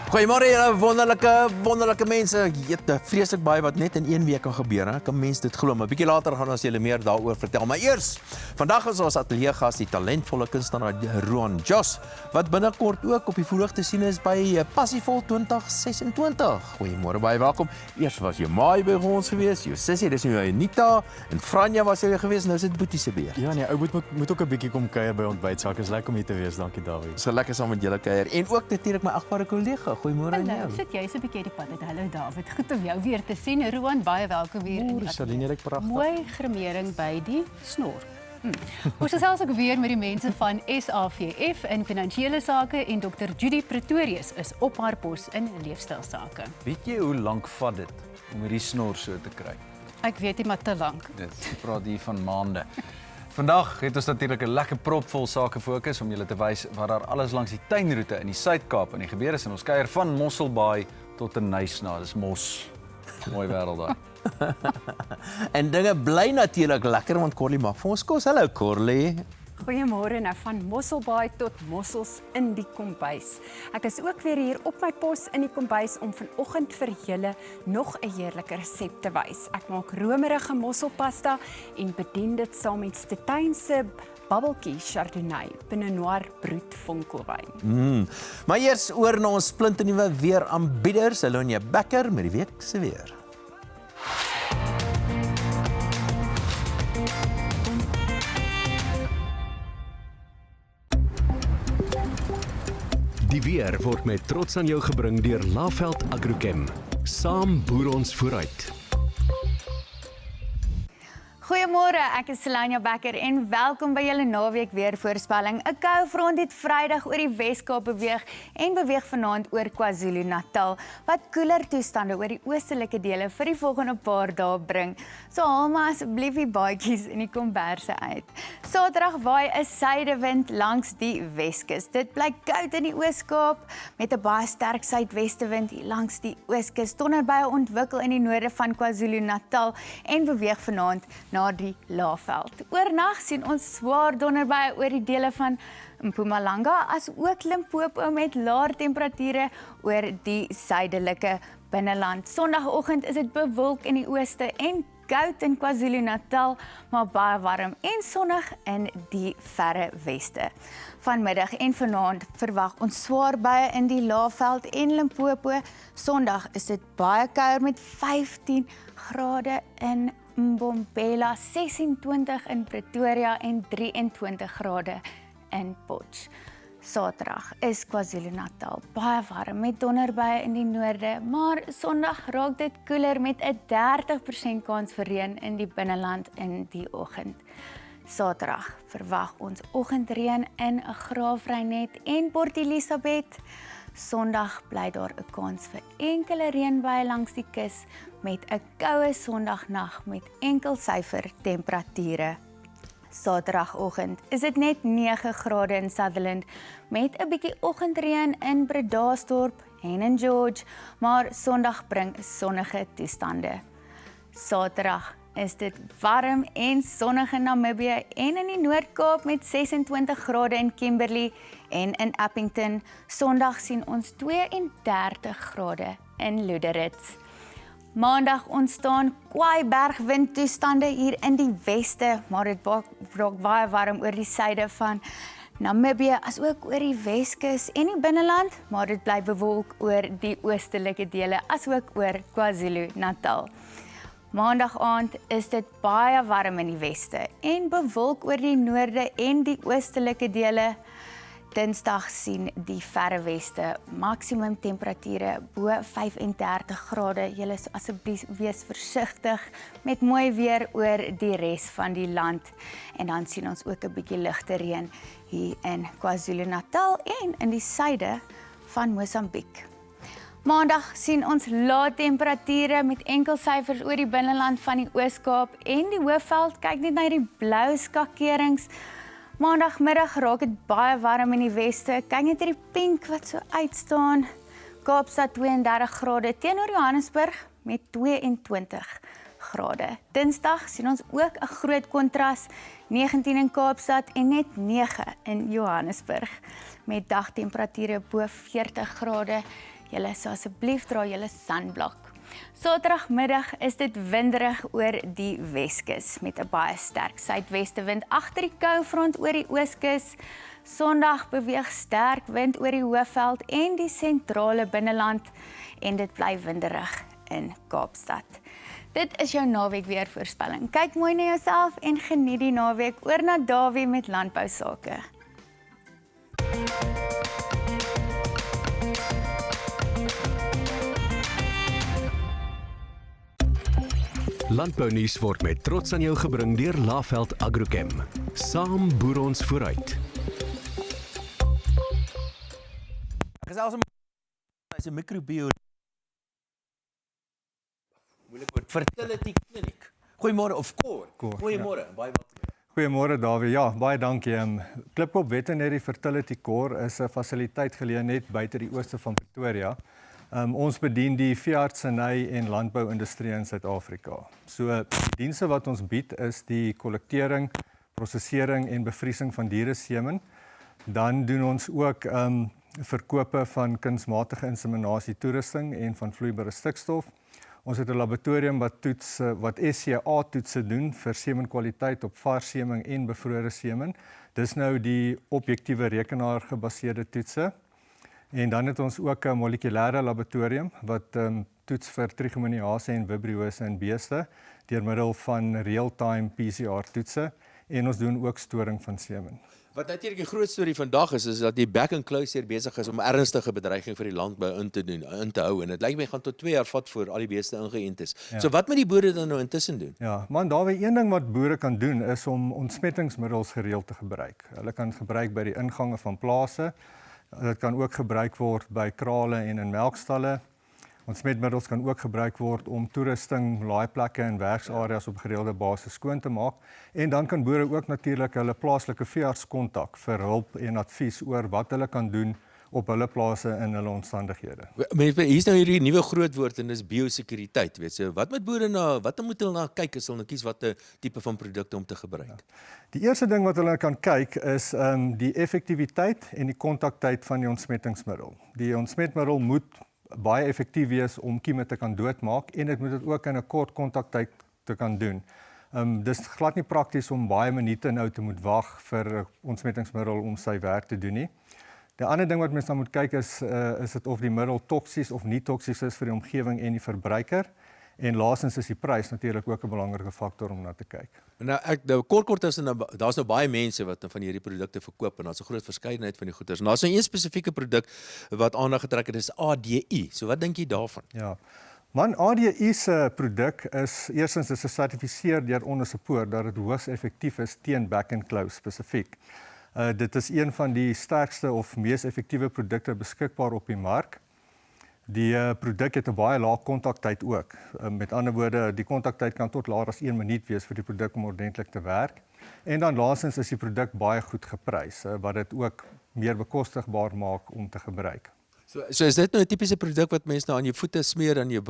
Goeiemôre julle wonderlike mense. Jette, vreeslik baie wat net in 1 week kan gebeur. Hè? Kan mens dit glo? Maar 'n bietjie later gaan ons julle meer daaroor vertel. Maar eers, vandag is ons ateljeegas die talentvolle kunstenaar Roan Jos, wat binnekort ook op die verhoog te sien is by Passievol 2026. Goeiemôre, baie welkom. Eers was jou maai by ons gewees, jou sussie, dis nou Anita, en Franja was jy gewees, nou is dit Boetie se beurt. Ja nee, ou moet ook 'n bietjie kom kuier by ontbytsaak. Is lekker om hier te wees. Dankie Dawie. So lekker saam met julle kuier. En ook natuurlik my agbare kollega. Goeiemôre aan Hallo, jou. sit jy so 'n bietjie die pad uit. Hallo David, goed om jou weer te sien. Roan, baie welkom weer in die Saline, dit pragtig. mooi grimering by die snor. Ons gesels ook weer met die mense van SAVF in finansiële sake en Dr. Judy Pretorius is op haar pos in leefstylsake. Weet jy hoe lank vat dit om hierdie snor so te kry? Ek weet nie, maar te lank. Dit praat hier van maande. Vandag het ons natuurlik 'n lekker propvol sake fokus om julle te wys wat daar alles langs die tuinroete in die Suid-Kaap en die gebeur is in ons kuier van Mosselbaai tot in Nysna. Dis mos. Mooi wêreld daar. En dinge bly natuurlik lekker, want Corlie maak vir ons kos. Hallo Corlie. Goeiemôre, nou van Mosselbaai tot mossels in die kombuis. Ek is ook weer hier op my pos in die kombuis om vanoggend vir julle nog 'n heerlike resep te wys. Ek maak romerige mosselpasta en bedien dit saam met Steyn se Bubbeltjie Chardonnay, Pinot Noir Brut vonkelwyn. Maar eers oor na ons splinternuwe weeraanbieders. Elonia Becker met die week se weer. Die weer word met trots aan jou gebring deur Laveld Agrochem. Saam boer ons vooruit. Goeiemôre, ek is Selania Becker en welkom by julle naweek weervoorspelling. 'n Koue front het Vrydag oor die Weskaap beweeg en beweeg vanaand oor KwaZulu-Natal, wat koeler toestande oor die oostelike dele vir die volgende paar dae bring. So haal maar asseblief die baadjies en die komberse uit. Saterdag waai 'n suidewind langs die Weskus. Dit bly koud in die Ooskaap met 'n baie sterk suidwestewind langs die Ooskus. Donderbuie ontwikkel in die noorde van KwaZulu-Natal en beweeg vanaand na die Laagveld. Oornag sien ons swaar donderbuie oor die dele van Mpumalanga as ook Limpopo met laer temperature oor die suidelike binneland. Sondagoggend is dit bewolk in die ooste en koud in KwaZulu-Natal, maar baie warm en sonnig in die verre weste. Vanmiddag en vanaand verwag ons swaar buie in die Laagveld en Limpopo. Sondag is dit baie kouer met 15 grade in Mbombela, 26 in Pretoria en 23 grade in Potch. Saterdag is KwaZulu-Natal baie warm met donderbuie in die noorde, maar Sondag raak dit koeler met 'n 30% kans vir reën in die binneland in die oggend. Saterdag verwag ons oggendreën in Graafrenet en Port Elizabeth. Sondag bly daar 'n kans vir enkele reënbuie langs die kus met 'n koue Sondagnag met enkel syfer temperature. Saterdagoggend is dit net 9 grade in Sutherland met 'n bietjie oggendreën in Bredasdorp en in George, maar Sondag bring sonnige toestande. Saterdag is dit warm en sonnig in Namibië en in die Noord-Kaap met 26 grade in Kimberley en in Appington. Sondag sien ons 32 grade in Loderitz. Maandag ontstaan kwaai bergwindtoestande hier in die weste, maar dit raak baie warm oor die suide van Namibië as ook oor die Weskus en die binneland, maar dit bly bewolk oor die oostelike dele as ook oor KwaZulu-Natal. Maandag aand is dit baie warm in die weste en bewolk oor die noorde en die oostelike dele. Dinsdag sien die verre weste maksimum temperature bo 35 grade. Julle is asseblief wees versigtig met mooi weer oor die res van die land. En dan sien ons ook 'n bietjie ligte reën hier in KwaZulu-Natal en in die suide van Mosambiek. Maandag sien ons lae temperature met enkel syfers oor die binneland van die Ooskaap en die Hoëveld. Kyk net na die blou skakerings. Maandagmiddag raak dit baie warm in die weste. Kyk net hierdie pink wat so uitstaan. Kaapstad 32 grade teenoor Johannesburg met 22 grade. Dinsdag sien ons ook 'n groot kontras, 19 in Kaapstad en net 9 in Johannesburg met dagtemperature bo 40 grade. Julle sal asseblief dra julle sunblok. Saterdagmiddag is dit winderig oor die Weskus met 'n baie sterk suidwestewind agter die koufront oor die Ooskus. Sondag beweeg sterk wind oor die Hoëveld en die sentrale binneland en dit bly winderig in Kaapstad. Dit is jou naweek weervoorspelling. Kyk mooi na jouself en geniet die naweek. Oor na Dawie met landbou sake. Landbounuus word met trots aan jou gebring deur Laveld Agrochem. Saam boer ons vooruit. Gesels is 'n microbioloog. Moeilik woord. Fertility Clinic. Goeiemôre of Cor. Goeiemôre. Baie welkom. Goeiemôre Dawie. Ja, baie dankie. Klipkop Veterinary Fertility Core is 'n fasiliteit geleë net buite die ooste van Pretoria. Ons bedien die veeartseny en landbouindustrie in Suid-Afrika. So die dienste wat ons bied is die kollektering, prosesering en bevriesing van dieresemen. Dan doen ons ook verkope van kunsmatige inseminasie toerusting en van vloeibare stikstof. Ons het 'n laboratorium wat SCA toetse doen vir semenkwaliteit op vars semen en bevrore semen. Dis nou die objektiewe rekenaargebaseerde toetse. En dan het ons ook 'n molekulêre laboratorium wat toets vir trigomoniase en vibriose in beeste deur middel van real-time PCR toetse en ons doen ook storing van semen. Wat natuurlik die groot storie vandag is dat die back and close besig is om ernstige bedreiging vir die landbou in te hou en dit lyk my gaan tot 2 jaar vat voor al die beeste ingeënt is. Ja. So wat moet die boere dan nou intussen doen? Ja, man, daar is een ding wat boere kan doen is om ontsmettingsmiddels gereeld te gebruik. Hulle kan gebruik by die ingange van plase. Dit kan ook gebruik word by krale en in melkstalle. Ontsmetmiddels kan ook gebruik word om toerusting, laaiplekke en werksareas op gereelde basis skoon te maak. En dan kan boere ook natuurlik hulle plaaslike veearts kontak vir hulp en advies oor wat hulle kan doen op hulle plase in hulle omstandighede. Hier is nou hierdie nuwe groot woord en dis biosekuriteit, weet jy. Wat moet boere wat moet hulle na kyk as hulle kies watter tipe van produkte om te gebruik? Ja. Die eerste ding wat hulle kan kyk is die effektiwiteit en die kontaktyd van die ontsmettingsmiddel. Die ontsmetmiddel moet baie effektief wees om kieme te kan doodmaak en dit moet dit ook in 'n kort kontaktyd te kan doen. Dis glad nie prakties om baie minute nou te moet wag vir 'n ontsmettingsmiddel om sy werk te doen nie. Die ander ding wat mense dan moet kyk is dit of die middel toksies of nie toksies is vir die omgewing en die verbruiker. En laastens is die prys natuurlik ook 'n belangrike faktor om na te kyk. Nou kort is daar's nou baie mense wat van hierdie produkte verkoop en daar's 'n groot verskeidenheid van die goeders. En daar's nou een spesifieke produk wat aandag getrek het, dis ADI. So wat dink jy daarvan? Ja. Man, ADI se produk is eerstens is gesertifiseer deur Ondersepoort dat dit hoogs effektief is teen back and close spesifiek. Dit is een van die sterkste of mees effektiewe produkte beskikbaar op die mark. Die produk het 'n baie lae kontaktyd ook. Met ander woorde, die kontaktyd kan tot laer as 1 minuut wees vir die produk om ordentlik te werk. En dan laastens is die produk baie goed geprys, wat dit ook meer bekostigbaar maak om te gebruik. So is dit nou 'n tipiese produk wat mense nou aan jou voete smeer, aan jou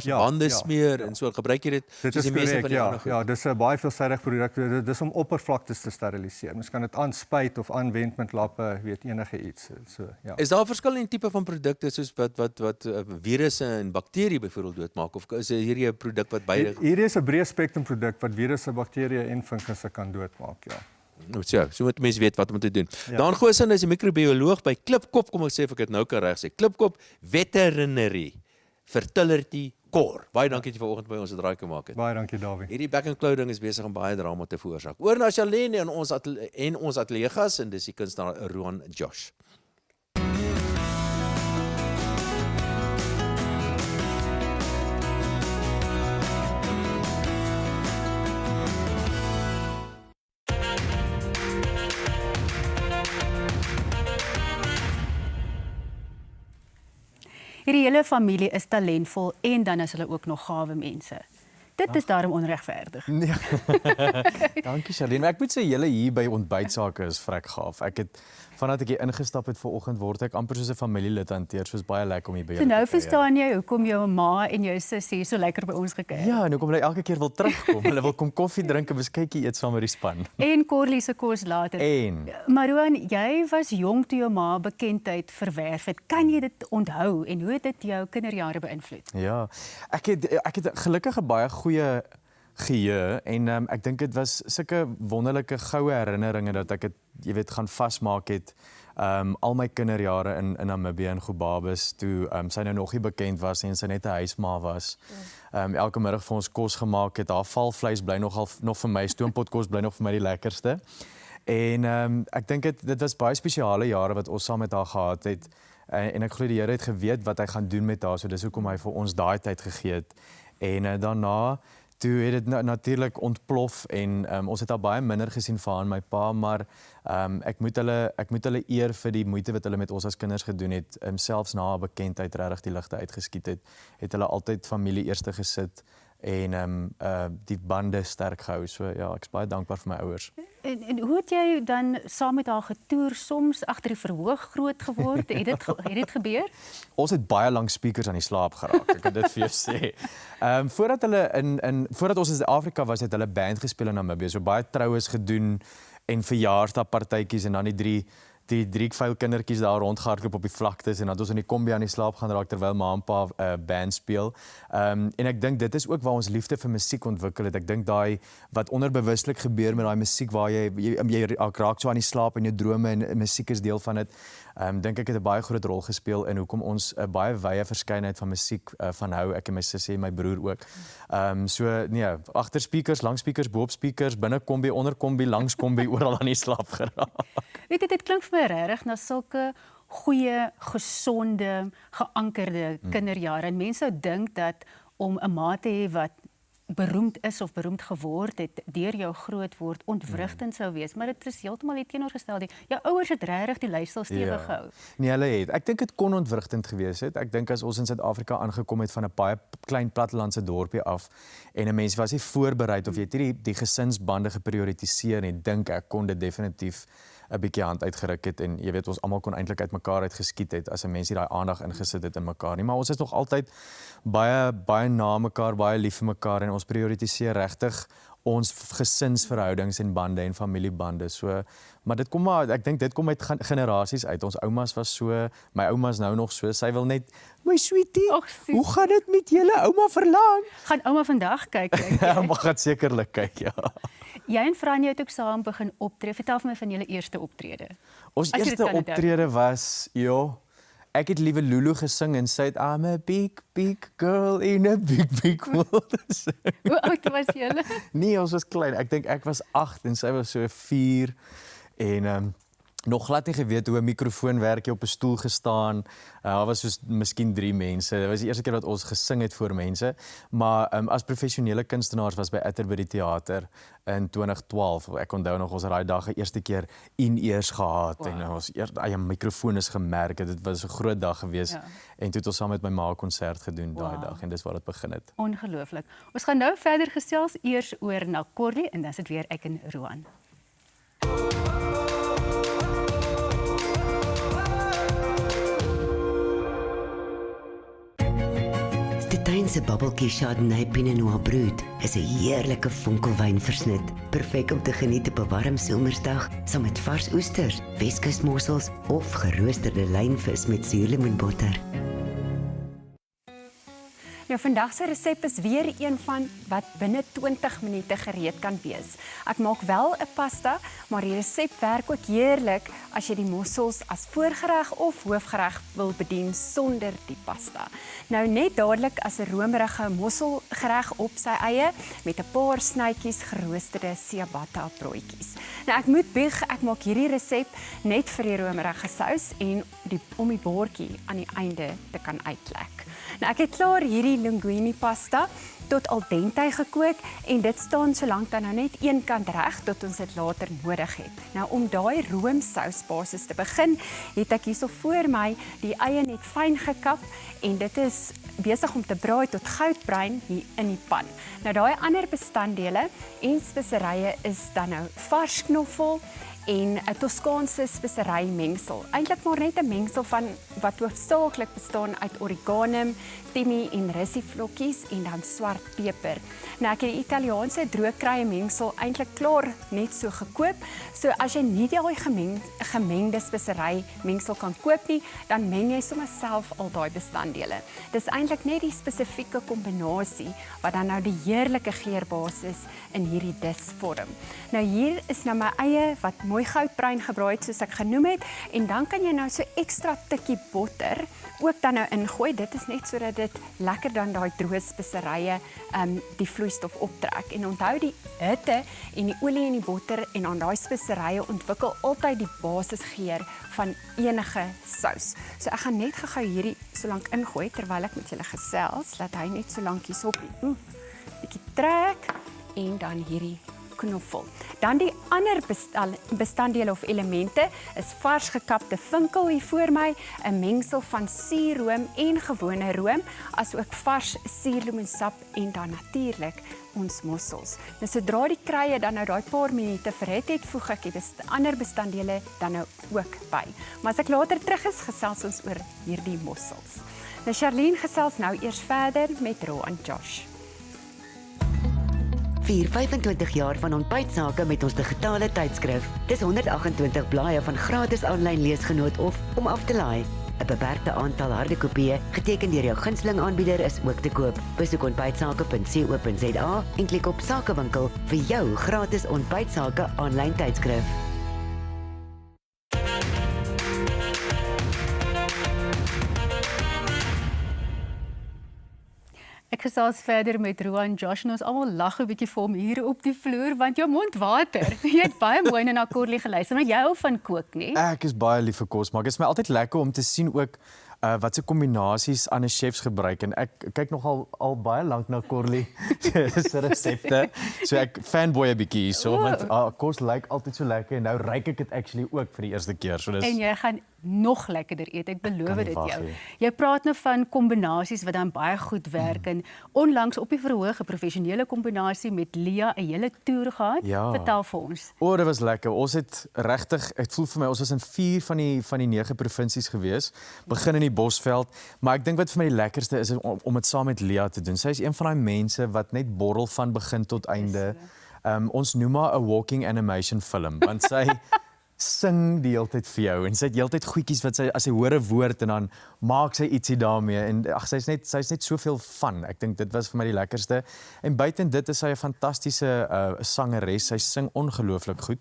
bande smeer en so gebruik jy dit? Dit is korrek, ja, dis 'n baie veelsidig produk. Dis om oppervlaktes te steriliseer. Mens kan dit aanspuit of aanwend met lappe, weet enige iets. So ja. Is daar 'n verskil in tipe van produkte soos wat virusse en bakterieë byvoorbeeld doodmaak of is hierdie 'n produk wat beide? Hierdie is 'n breë spektrum produk wat virusse, bakterieë en fungusse kan doodmaak, ja. So moet mense weet wat om te doen. Ja. Dan Goosen is 'n microbioloog by Klipkop, kom ek sê of ek dit nou kan reg sê. Klipkop Veterinary Fertility Core. Baie dankie dat jy vanoggend by ons 'n draai kom maak het. Baie dankie Dawie. Hierdie back and clothing is besig om baie drama te veroorsaak. Oor na Charlene en ons ateljeegas en dis die kunstenaar Roan Josh. Hierdie hele familie is talentvol en dan is hulle ook nog gawe mense. Dit is daarom onregverdig. Nee. Dankie Charlene. Maar ek moet sê julle hier by ontbytsake is vrek gaaf. Ek het vandat ek hier ingestap het vanoggend word ek amper soos 'n familielid hanteer. Soos baie lekker om hier by So julle nou te kuier. verstaan jy hoekom jou ma en jou sussie so lekker by ons gekuier. Ja, en hoekom hulle elke keer wil terugkom. Hulle wil kom koffie drink en beskuitjie eet saam met die span. En Corlie se kos later. En Maroan, jy was jonk toe jou ma bekendheid verwerf het. Kan jy dit onthou en hoe het dit jou kinderjare beïnvloed? ja, ek het gelukkig 'n baie goeie geheue en ek dink dit was sulke wonderlike goue herinneringe dat ek dit, jy weet, gaan vasmaak het. Al my kinderjare in Namibië en Gobabis toe sy nou nog nie bekend was en sy net 'n huisma was. Elke middag vir ons kos gemaak het. Haar valvleis bly nog vir my, stoompotkos bly nog vir my die lekkerste. En ek dink dit was baie spesiale jare wat ons saam met haar gehad het. En ek glo die Here het geweet wat hy gaan doen met haar, so dis hoekom hy vir ons daai tyd gegee het. En daarna toe het dit natuurlik ontplof en ons het al baie minder gesien van haar en my pa, maar ek moet hulle eer vir die moeite wat hulle met ons as kinders gedoen het. Selfs na haar bekendheid regtig die ligte uitgeskiet het hulle altyd familie eerste gesit en die bande sterk gehou. So ja, ek is baie dankbaar vir my ouers. En hoe het jy dan saam met haar getoer, soms agter die verhoog groot geword? Het dit gebeur? Ons het baie lank speakers aan die slaap geraak, ek kan dit vir jou sê. Voordat ons in Suid-Afrika was, het hulle band gespeel in Namibië, so baie troues gedoen en verjaarsdagpartytjies en dan die drie vuil kindertjies daar rondgehardloop op die vlaktes en dan het ons in die kombi aan die slaap gaan raak terwyl ma en pa band speel. En ek dink dit is ook waar ons liefde vir musiek ontwikkel het. Ek dink daai wat onderbewuslik gebeur met daai musiek waar jy raak so aan die slaap en jou drome en musiek is deel van dit. Dink ek het 'n baie groot rol gespeel in hoekom ons 'n baie wye verskeidenheid van musiek van hou, ek en my sussie en my broer ook. So nee, agter speakers, langs speakers, bo op speakers, binne kombi, onder kombi, langs kombi, oral aan die slaap geraak. Weet jy, dit klink vir my regtig na sulke goeie, gesonde, geankerde kinderjare. En mense sou dink dat om 'n ma te hê wat beroemd is of beroemd geword het deur jou groot word ontwrigtend sou wees, maar dit is heeltemal die teenoorgestelde. Jou ouers het regtig die lifestyle stewig gehou. Nee, hulle het. Ek dink dit kon ontwrigtend gewees het. Ek dink as ons in Suid-Afrika aangekom het van 'n baie klein plattelandse dorpie af en 'n mens was nie voorberei of jy het nie die gesinsbande geprioritiseer en dink ek kon dit definitief 'n bietjie hand uitgeruk het en jy weet ons almal kon eintlik uit mekaar uitgeskiet het as 'n mens nie daai aandag ingesit het in mekaar nie, maar ons is nog altyd baie na mekaar, baie lief vir mekaar en ons prioritiseer regtig ons gesinsverhoudings en bande en familiebande. So, maar dit kom maar, ek dink dit kom uit generasies uit. Ons oumas was so, my ouma's nou nog so, sy wil net, my sweetie, hoe gaan dit met julle ouma verlang? Gaan ouma vandag kyk? Ouma gaan sekerlik kyk, ja. Jy en Franje het ook saam begin optree. Vertel vir my van julle eerste optrede. Ons eerste optrede was, ek het Liewe Lulu gesing en sy het I'm a big girl in a big world. Hoe oud was julle? Nee, ons was klein. Ek dink ek was 8 en sy was so 4 en nog glad nie geweet hoe 'n mikrofoon werk, jy op 'n stoel gestaan. Daar was soos miskien 3 mense. Dit was die eerste keer dat ons gesing het voor mense, maar as professionele kunstenaars was by Atterbury Theater in 2012. Ek onthou nog ons het daai dag eerste keer in-ears gehad en ons eie mikrofoon is gemerk. Dit was 'n groot dag geweest en toe het ons saam met my ma 'n konsert gedoen daai dag en dis waar dit begin het. Ongelooflik. Ons gaan nou verder gesels eers oor na Corlie en dan is dit weer ek en Roan. Steynse Bubbeltjie Chardonnay Pinot Noir Brut is 'n heerlike vonkelwynversnit, perfek om te geniet op 'n warm somersdag saam met vars oesters, Weskusmossels of geroosterde lynvis met suurlemoenbotter. Nou vandag se resep is weer een van wat binne 20 minute gereed kan wees. Ek maak wel 'n pasta, maar die resep werk ook heerlik as jy die mossels as voorgereg of hoofgereg wil bedien sonder die pasta. Nou net dadelik as 'n romerige mosselgereg op sy eie met 'n paar snytjies geroosterde ciabatta broodjies. Nou ek moet bieg, ek maak hierdie resep net vir die romerige sous en om die boortjie aan die einde te kan uitlek. Nou ek het klaar hierdie linguine pasta tot al dente gekook en dit staan solank dan nou net een kant reg tot ons dit later nodig het. Nou om daai roomsousbasis te begin, het ek hierso voor my die eie net fyn gekap en dit is besig om te braai tot goudbruin hier in die pan. Nou daai ander bestanddele en speserye is dan nou vars knoffel en 'n Toskaanse spesery mengsel. Eintlik maar net 'n mengsel van wat hoofsaaklik bestaan uit oregano, timie en russievlokkies en dan swart peper. Nou ek het die Italiaanse droogkrye mengsel eintlik klaar net so gekoop. So as jy nie daai gemengde spesery mengsel kan koop nie, dan meng jy sommer self al daai bestanddele. Dis eintlik net die spesifieke kombinasie wat dan nou die heerlike geurbasis in hierdie dis vorm. Nou hier is nou my eie wat mooi goudbruin gebraai het soos ek genoem het en dan kan jy nou so ekstra tikkie botter ook dan nou ingooi. Dit is net sodat dit lekker dan daai droë speserye die vloeistof optrek. En onthou die hitte en die olie en die botter en aan daai speserye ontwikkel altyd die basisgeur van enige sous. So ek gaan net gou hierdie so lank ingooi terwyl ek met julle gesels, laat hy net so lank hierop bietjie trek en dan hierdie knoffel. Dan die ander bestanddele of elemente is vars gekapte vinkel hier voor my, 'n mengsel van suurroom en gewone room, asook vars suurlemoensap en dan natuurlik ons mossels. Nou sodra die krye dan nou daai paar minute verhit het, voeg ek die ander bestanddele dan nou ook by. Maar as ek later terug is, gesels ons oor hierdie mossels. Nou Charlene gesels nou eers verder met Roan Josh. Vier 25 jaar van ontbytsake met ons digitale tydskrif. Dis 128 blaaie van gratis aanlyn leesgenoot of om af te laai. 'n Beperkte aantal harde kopieë, geteken deur jou gunsteling aanbieder, is ook te koop. Besoek ontbytsake.co.za en klik op Sakewinkel vir jou gratis ontbytsake aanlyn tydskrif. Ek gesels verder met Roan Josh en ons almal lag 'n bietjie vir hom hier op die vloer want jou mond water. Jy het baie mooi na Corlie geluister, maar jy hou van kook, nie? Ek is baie lief vir kos, maar dit is my altyd lekker om te sien ook wat se kombinasies ander chefs gebruik en ek kyk nogal al baie lank na Corlie se resepte. So ek fanboy 'n bietjie hierso want kos lyk altyd so lekker en nou ruik ek dit actually ook vir die eerste keer. So dis En jy gaan nog lekkerder eet, ek beloof dit jou. Jy praat nou van kombinasies wat dan baie goed werk en onlangs op die verhoog 'n professionele kombinasie met Lia 'n hele toer gehad. Ja. Vertel vir ons. Dit was lekker. Ons het regtig, ek voel vir my ons was in 4 van die 9 provinsies gewees. Begin in die Bosveld, maar ek dink wat vir my die lekkerste is om dit saam met Lia te doen. Sy is een van daai mense wat net borrel van begin tot einde. Ons noem haar 'n walking animation film want sy sing die hele tyd vir jou en sy het heeltyd goedjies wat sy as sy hoor 'n woord en dan maak sy ietsie daarmee en ag sy's net soveel van. Ek dink dit was vir my die lekkerste. En buiten dit is sy 'n fantastiese sangeres. Sy sing ongelooflik goed.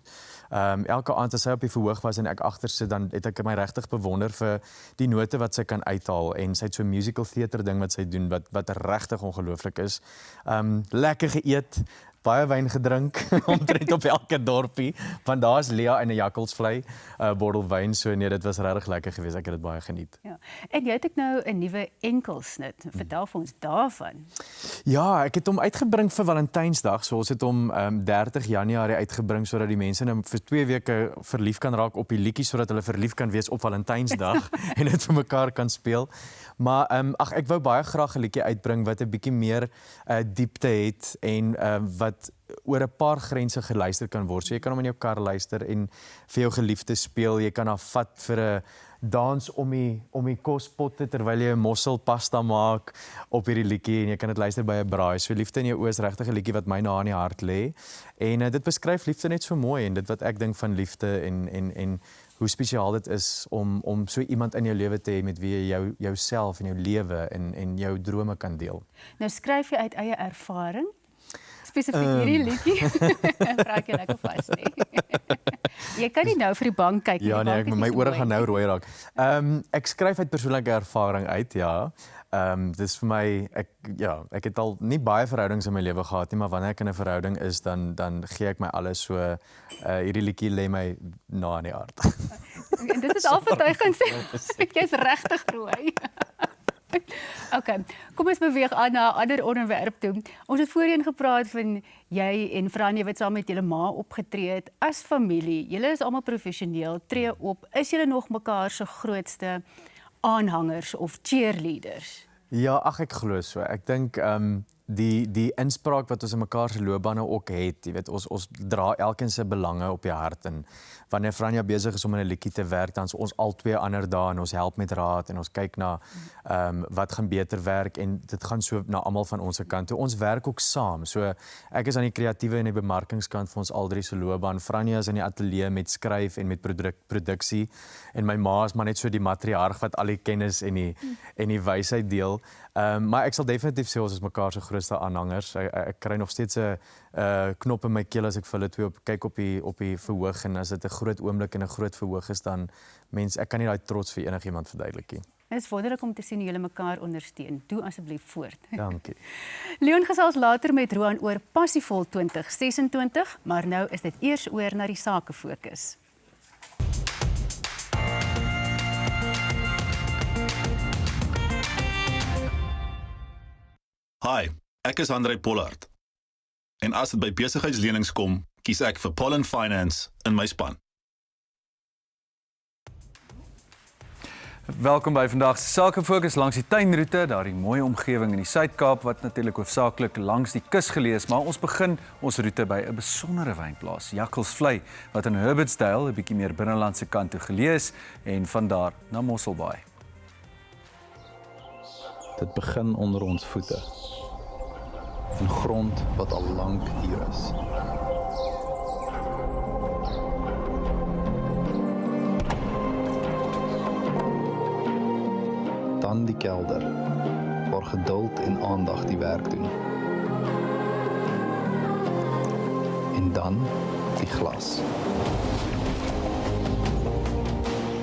Elke aand as sy op die verhoog was en ek agter sit, dan het ek my regtig bewonder vir die note wat sy kan uithaal en sy het so 'n musical theater ding wat sy doen wat regtig ongelooflik is. Lekker geëet. Baie wyn gedrink, omtrent op elke dorpie, want daar's Lia en 'n jakkalsvlei bottel wyn, so nee, dit was regtig lekker geweest, ek het dit baie geniet. Ja. En jy het ook nou 'n nuwe enkelsnit, vertel vir ons daarvan. Ja, ek het hom uitgebring vir Valentynsdag, so ons het hom 30 Januarie uitgebring, sodat die mense nou vir 2 weke verlief kan raak op die liedjie, sodat hulle verlief kan wees op Valentynsdag, en dit vir mekaar kan speel. Maar ek wou baie graag 'n liedjie uitbring wat 'n bietjie meer diepte het en wat oor 'n paar grense geluister kan word. So jy kan hom in jou kar luister en vir jou geliefde speel. Jy kan haar vat vir 'n dans om die kospotte terwyl jy 'n mosselpasta maak op hierdie liedjie en jy kan dit luister by 'n braai. So Liefde in jou oë is regtig 'n liedjie wat my na in die hart lê. En dit beskryf liefde net so mooi en dit wat ek dink van liefde en hoe spesiaal dit is om so iemand in jou lewe te hê met wie jy jouself en jou lewe en jou drome kan deel. Nou skryf jy uit eie ervaring? Spesifiek hierdie liedjie. Raak jy lekker vas, nee. Jy kan nie nou vir die bank kyk nie. Ja, nee, my ore gaan nou rooi raak. Ek skryf uit persoonlike ervaring uit, ja. Dis vir my ek het al nie baie verhoudings in my lewe gehad nie, maar wanneer ek in 'n verhouding is dan gee ek my alles, so hierdie liedjie lê my na in die hart. Dit is al wat hy gaan sê. Jy's regtig rooi. Okay, kom ons beweeg aan na 'n ander onderwerp toe. Ons het voorheen gepraat van jy en Franje wat saam met julle ma opgetree het as familie. Julle is almal professioneel, tree op. Is julle nog mekaar se grootste aanhangers of cheerleaders? Ja, ag ek glo so. Ek dink die inspraak wat ons in mekaar se loopbane ook het, jy weet, ons dra elkeen se belange op die hart en wanneer Franja besig is om in 'n liedjie te werk, dan is ons albei ander daar en ons help met raad en ons kyk na wat gaan beter werk en dit gaan so na almal van ons se kant toe. Ons werk ook saam. So ek is aan die kreatiewe en die bemarkingskant vir ons aldrie se loopbaan. Franja is in die ateljee met skryf en met produksie en my ma is maar net so die matriarg wat al die kennis en die wysheid deel. Maar ek sal definitief sê ons is mekaar se grootste aanhangers. Ek kry nog steeds 'n knop in my keel as ek vir hulle twee kyk op die verhoog en as dit 'n groot oomblik en 'n groot verhoog is dan ek kan nie daai trots vir enigiemand verduidelik nie. Dit is wonderlik om te sien hoe julle mekaar ondersteun. Doe asseblief voort. Dankie. Leon gesels later met Roan oor Passievol 2026, maar nou is dit eers oor na die sake fokus. Hi, ek is Andrei Pollard. En as dit by besigheidslenings kom, kies ek vir Pollen Finance in my span. Welkom by vandag se Sake Fokus langs die tuinroete, daardie mooi omgewing in die Suid-Kaap wat natuurlik hoofsaaklik langs die kus geleë is, maar ons begin ons roete by 'n besondere wynplaas, Jakkelsvlei, wat in Herbertsdale 'n bietjie meer binnelandse kant toe geleë is en van daar na Mosselbaai. Dit begin onder ons voete. 'n grond wat al lank hier is. Dan die kelder, waar geduld en aandag die werk doen. En dan die glas.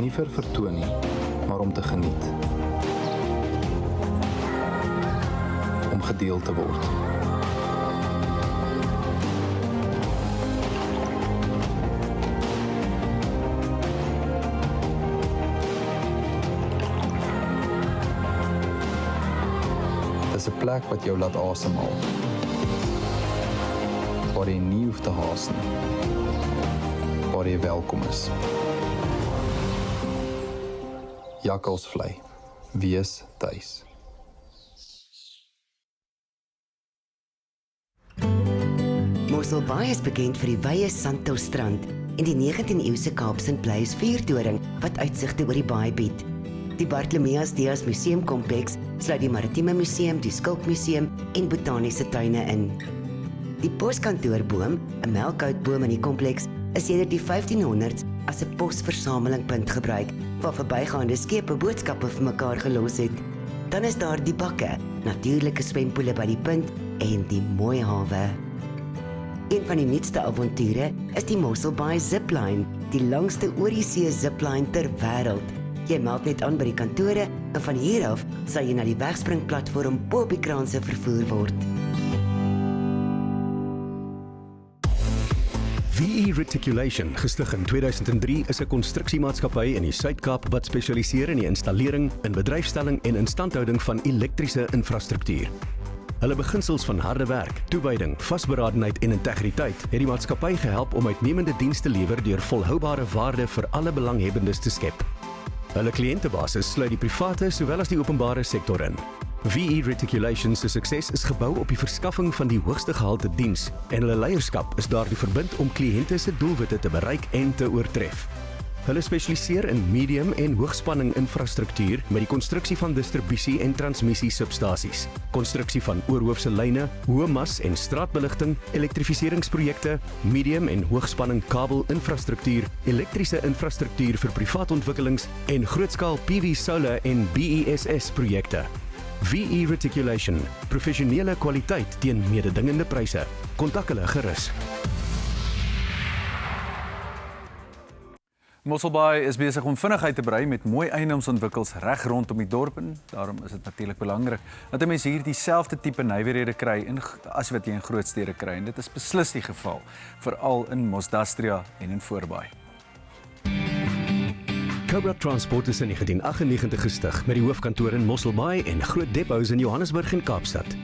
Nie vir vertoon nie, maar om te geniet. Om gedeel te word. Dis 'n plek wat jou laat asemhaal. Waar jy nie hoef te haas nie. Waar jy welkom is. Jakkelsvlei. Wees tuis. Mosselbaai is bekend vir die wye Sandhilstrand en die 19de-eeuse Kaapse Pleis vuurtoring wat uitsigte oor die baai bied. Die Bartolomeus Dias Museumkompleks sluit die Maritieme Museum, die Skulpmuseum en botaniese tuine in. Die poskantoorboom, 'n melkhoutboom in die kompleks, is sedert die 1500s as 'n posversamelingpunt gebruik waar verbygaande skepe boodskappe vir mekaar gelos het. Dan is daar die bakke, natuurlike swempoele by die punt en die mooi hawe. Een van die nuutste avonture is die Mosselbaai Zipline, die langste oor-die-see zipline ter wêreld. Jy meld net aan by die kantore en van hier af sal jy na die wegspringplatform bo op die kraanse vervoer word. VE Reticulation, gestig in 2003, is 'n konstruksiemaatskappy in die Suid-Kaap wat spesialiseer in die installering, in bedryfstelling en instandhouding van elektriese infrastruktuur. Hulle beginsels van harde werk, toewyding, vasberadenheid en integriteit het die maatskappy gehelp om uitnemende dienste te lewer deur volhoubare waarde vir alle belanghebbendes te skep. Hulle kliëntebasis sluit die private sowel as die openbare sektor in. VE Reticulation se sukses is gebou op die verskaffing van die hoogste gehalte diens en hulle leierskap is daardie verbind om kliënte se doelwitte te bereik en te oortref. Hulle spesialiseer in medium en hoogspanning infrastruktuur met die konstruksie van distribusie en transmissie substasies, konstruksie van oorhoofse lyne, hoë mas en straatbeligting, elektrifiseringsprojekte, medium en hoogspanning kabelinfrastruktuur, elektriese infrastruktuur vir privaatontwikkelings en grootskaal PV solar en BESS projekte. VE Reticulation, professionele kwaliteit teen mededingende pryse. Kontak hulle gerus. Mosselbaai is besig om vinnigheid te brei met mooi eiendomsontwikkels reg rondom die dorp en daarom is dit natuurlik belangrik dat 'n mens hier dieselfde tipe nywerhede kry as wat jy in groot stede kry en dit is beslis die geval, veral in Mosdastria en in Voorbaai. Cobra Transport is in 1998 gestig met die hoofkantoor in Mosselbaai en groot depots in Johannesburg en Kaapstad.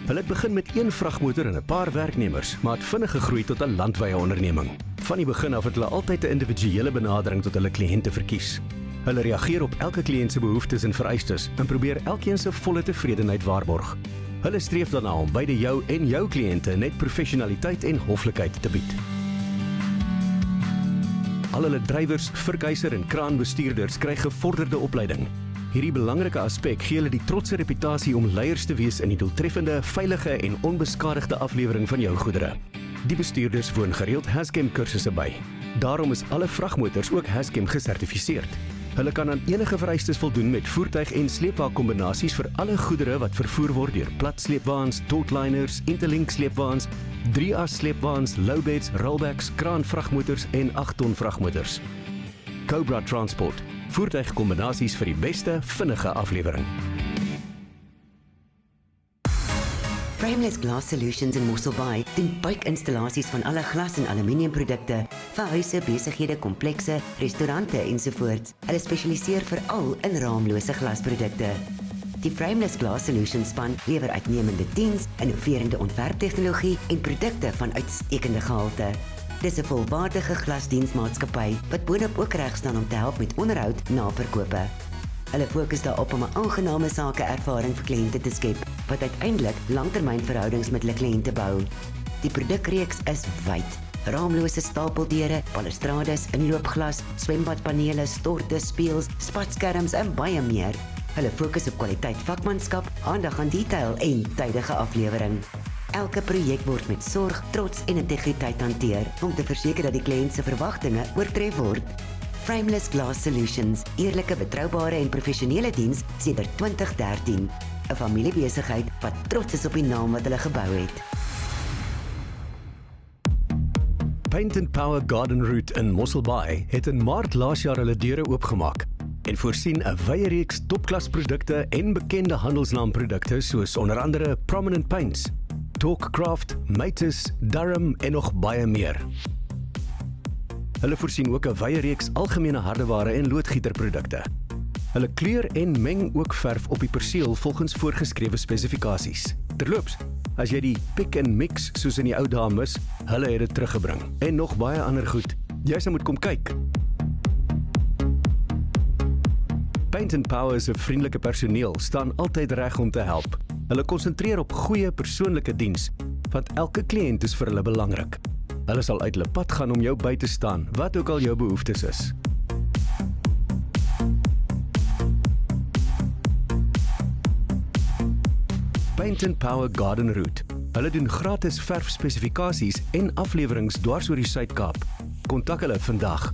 Hulle het begin met 1 vragmotor en 'n paar werknemers, maar het vinnig gegroei tot 'n landwyse onderneming. Van die begin af het hulle altyd 'n individuele benadering tot hulle kliënte verkies. Hulle reageer op elke kliënt se behoeftes en vereistes en probeer elkeen se volle tevredenheid waarborg. Hulle streef daarna om beide jou en jou kliënte net professionaliteit en hoflikheid te bied. Al hulle drywers, verkyser en kraanbestuurders kry gevorderde opleiding. Hierdie belangrike aspek gee hulle die trotse reputasie om leiers te wees in die doeltreffende, veilige en onbeskadigde aflewering van jou goedere. Die bestuurders woon gereeld Hascam kursusse by. Daarom is alle vragmotors ook Hascam gesertifiseerd. Hulle kan aan enige vereistes voldoen met voertuig- en sleepwa kombinasies vir alle goedere wat vervoer word deur plat sleepwaens, totliners, interlink sleepwaens, 3-as sleepwaens, lowbeds, rollbacks, kraanvragmotors en 8-ton vragmotors. Cobra Transport, voertuigkombinasies vir die beste, vinnige aflewering. Frameless Glass Solutions in Mosselbaai doen buikinstallasies van alle glas en aluminiumprodukte vir huise, besighede, komplekse, restaurante ensovoorts. Hulle spesialiseer veral in raamlose glasprodukte. Die Frameless Glass Solutions span lewer uitnemende diens, innoverende ontwerptegnologie en produkte van uitstekende gehalte. Dis 'n volwaardige glasdiensmaatskappy wat boonop ook reg staan om te help met onderhoud na verkope. Hulle fokus daarop om 'n aangename sakeervaring vir kliënte te skep wat uiteindelik langtermynverhoudings met hulle kliënte bou. Die produkreeks is wyd. Raamlose stapeldeure, balustrades, inloopglas, swembadpanele, storte, spieëls, spatskerms en baie meer. Hulle fokus op kwaliteit vakmanskap, aandag aan detail en tydige aflewering. Elke projek word met sorg, trots en integriteit hanteer om te verseker dat die kliënt se verwagtinge oortref word. Frameless Glass Solutions, eerlike, betroubare en professionele diens sedert 2013. 'n Familiebesigheid wat trots is op die naam wat hulle gebou het. Paint and Power Garden Route in Mosselbaai het in Maart laas jaar hulle deure oopgemaak en voorsien 'n wye reeks topklasprodukte en bekende handelsnaamprodukte soos onder andere Prominent Paints, Talkcraft, Matus, Durham en nog baie meer. Hulle voorsien ook 'n wye reeks algemene hardeware en loodgieterprodukte. Hulle kleur en meng ook verf op die perseel volgens voorgeskrewe spesifikasies. Terloops, as jy die pick and mix soos in die ou dae mis, hulle het dit teruggebring. En nog baie ander goed. Jy sal moet kom kyk. Paint and Power se vriendelike personeel staan altyd reg om te help. Hulle konsentreer op goeie persoonlike diens, want elke kliënt is vir hulle belangrik. Hulle sal uit hulle pad gaan om jou by te staan, wat ook al jou behoeftes is. Paint and Power Garden Route. Hulle doen gratis verfspesifikasies en aflewerings dwars oor die Suid-Kaap. Kontak hulle vandag.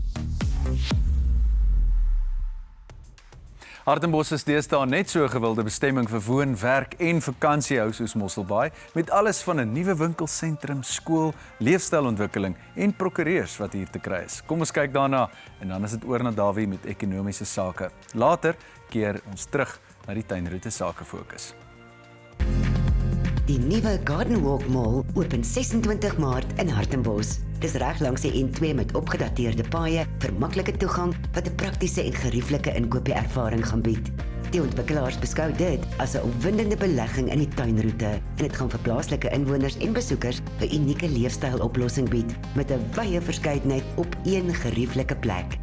Hartenbos is deesdae net so 'n gewilde bestemming vir woon, werk en vakansiehou soos Mosselbaai, met alles van 'n nuwe winkelsentrum, skool, leefstylontwikkeling en prokureurs wat hier te kry is. Kom ons kyk daarna en dan is dit oor na Dawie met ekonomiese sake. Later keer ons terug na die tuinroete sake fokus. Die nuwe Garden Walk Mall open 26 Maart in Hartenbos. Dis reg langs die N2 met opgedateerde paaie vir maklike toegang wat 'n praktiese en gerieflike inkopieervaring gaan bied. Die ontwikkelaars beskou dit as 'n opwindende belegging in die tuinroete en dit gaan vir plaaslike inwoners en besoekers 'n unieke leefstyloplossing bied met 'n wye verskeidenheid op een gerieflike plek.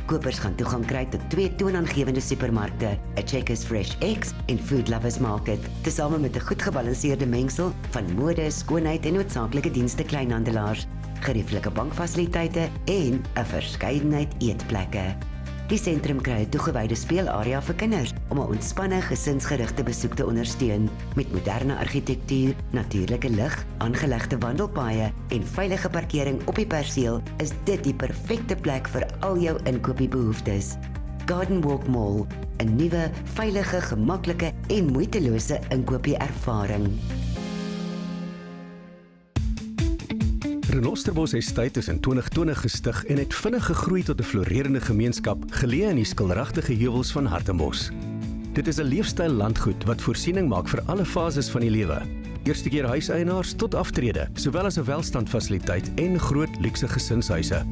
Kopers gaan toegang kry tot 2 toonaangewende supermarkte, 'n Checkers Fresh Eggs en Food Lovers Market, tesame met 'n goed gebalanseerde mengsel van mode, skoonheid en noodsaaklike dienste kleinhandelaars, gerieflike bankfasiliteite en 'n verskeidenheid eetplekke. Die sentrum kry 'n toegewyde speelarea vir kinders om 'n ontspanne, gesinsgerigte besoek te ondersteun met moderne argitektuur, natuurlike lig, aangelegde wandelpaaie en veilige parkering op die perseel. Is dit die perfekte plek vir al jou inkopiebehoeftes. Garden Walk Mall, 'n nuwe, veilige, gemaklike en moeitelose inkopieervaring. Renosterbos Estate is in 2020 gestig en het vinnig gegroei tot 'n florerende gemeenskap geleë in die skilderagtige heuwels van Hartenbos. Dit is 'n leefstyl landgoed wat voorsiening maak vir alle fases van die lewe. Eerstekeer huiseienaars tot aftrede, sowel as 'n welstandfasiliteit en groot luukse gesinshuise.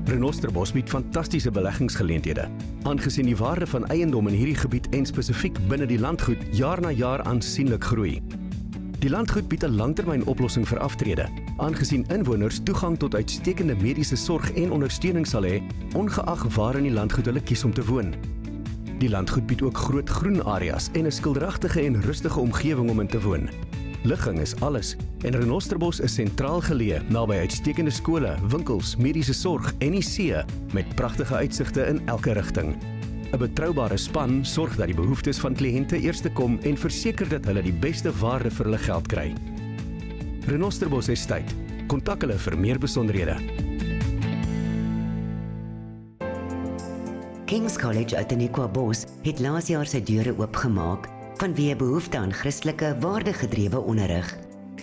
Renosterbos bied fantastiese beleggingsgeleenthede, aangesien die waarde van eiendom in hierdie gebied en spesifiek binne die landgoed jaar na jaar aansienlik groei. Die landgoed bied 'n langtermynoplossing vir aftrede, aangesien inwoners toegang tot uitstekende mediese sorg en ondersteuning sal hê, ongeag waar in die landgoed hulle kies om te woon. Die landgoed bied ook groot groen areas en 'n skilderagtige en rustige omgewing om in te woon. Ligging is alles en Renosterbos is sentraal geleë naby uitstekende skole, winkels, mediese sorg en die see met pragtige uitsigte in elke rigting. 'n Betroubare span sorg dat die behoeftes van kliënte eerste kom en verseker dat hulle die beste waarde vir hulle geld kry. Renosterbos Estate. Kontak hulle vir meer besonderhede. King's College uit Iniquabos het laas jaar sy deure oopgemaak vanweë behoefte aan Christelike waardegedrewe onderrig.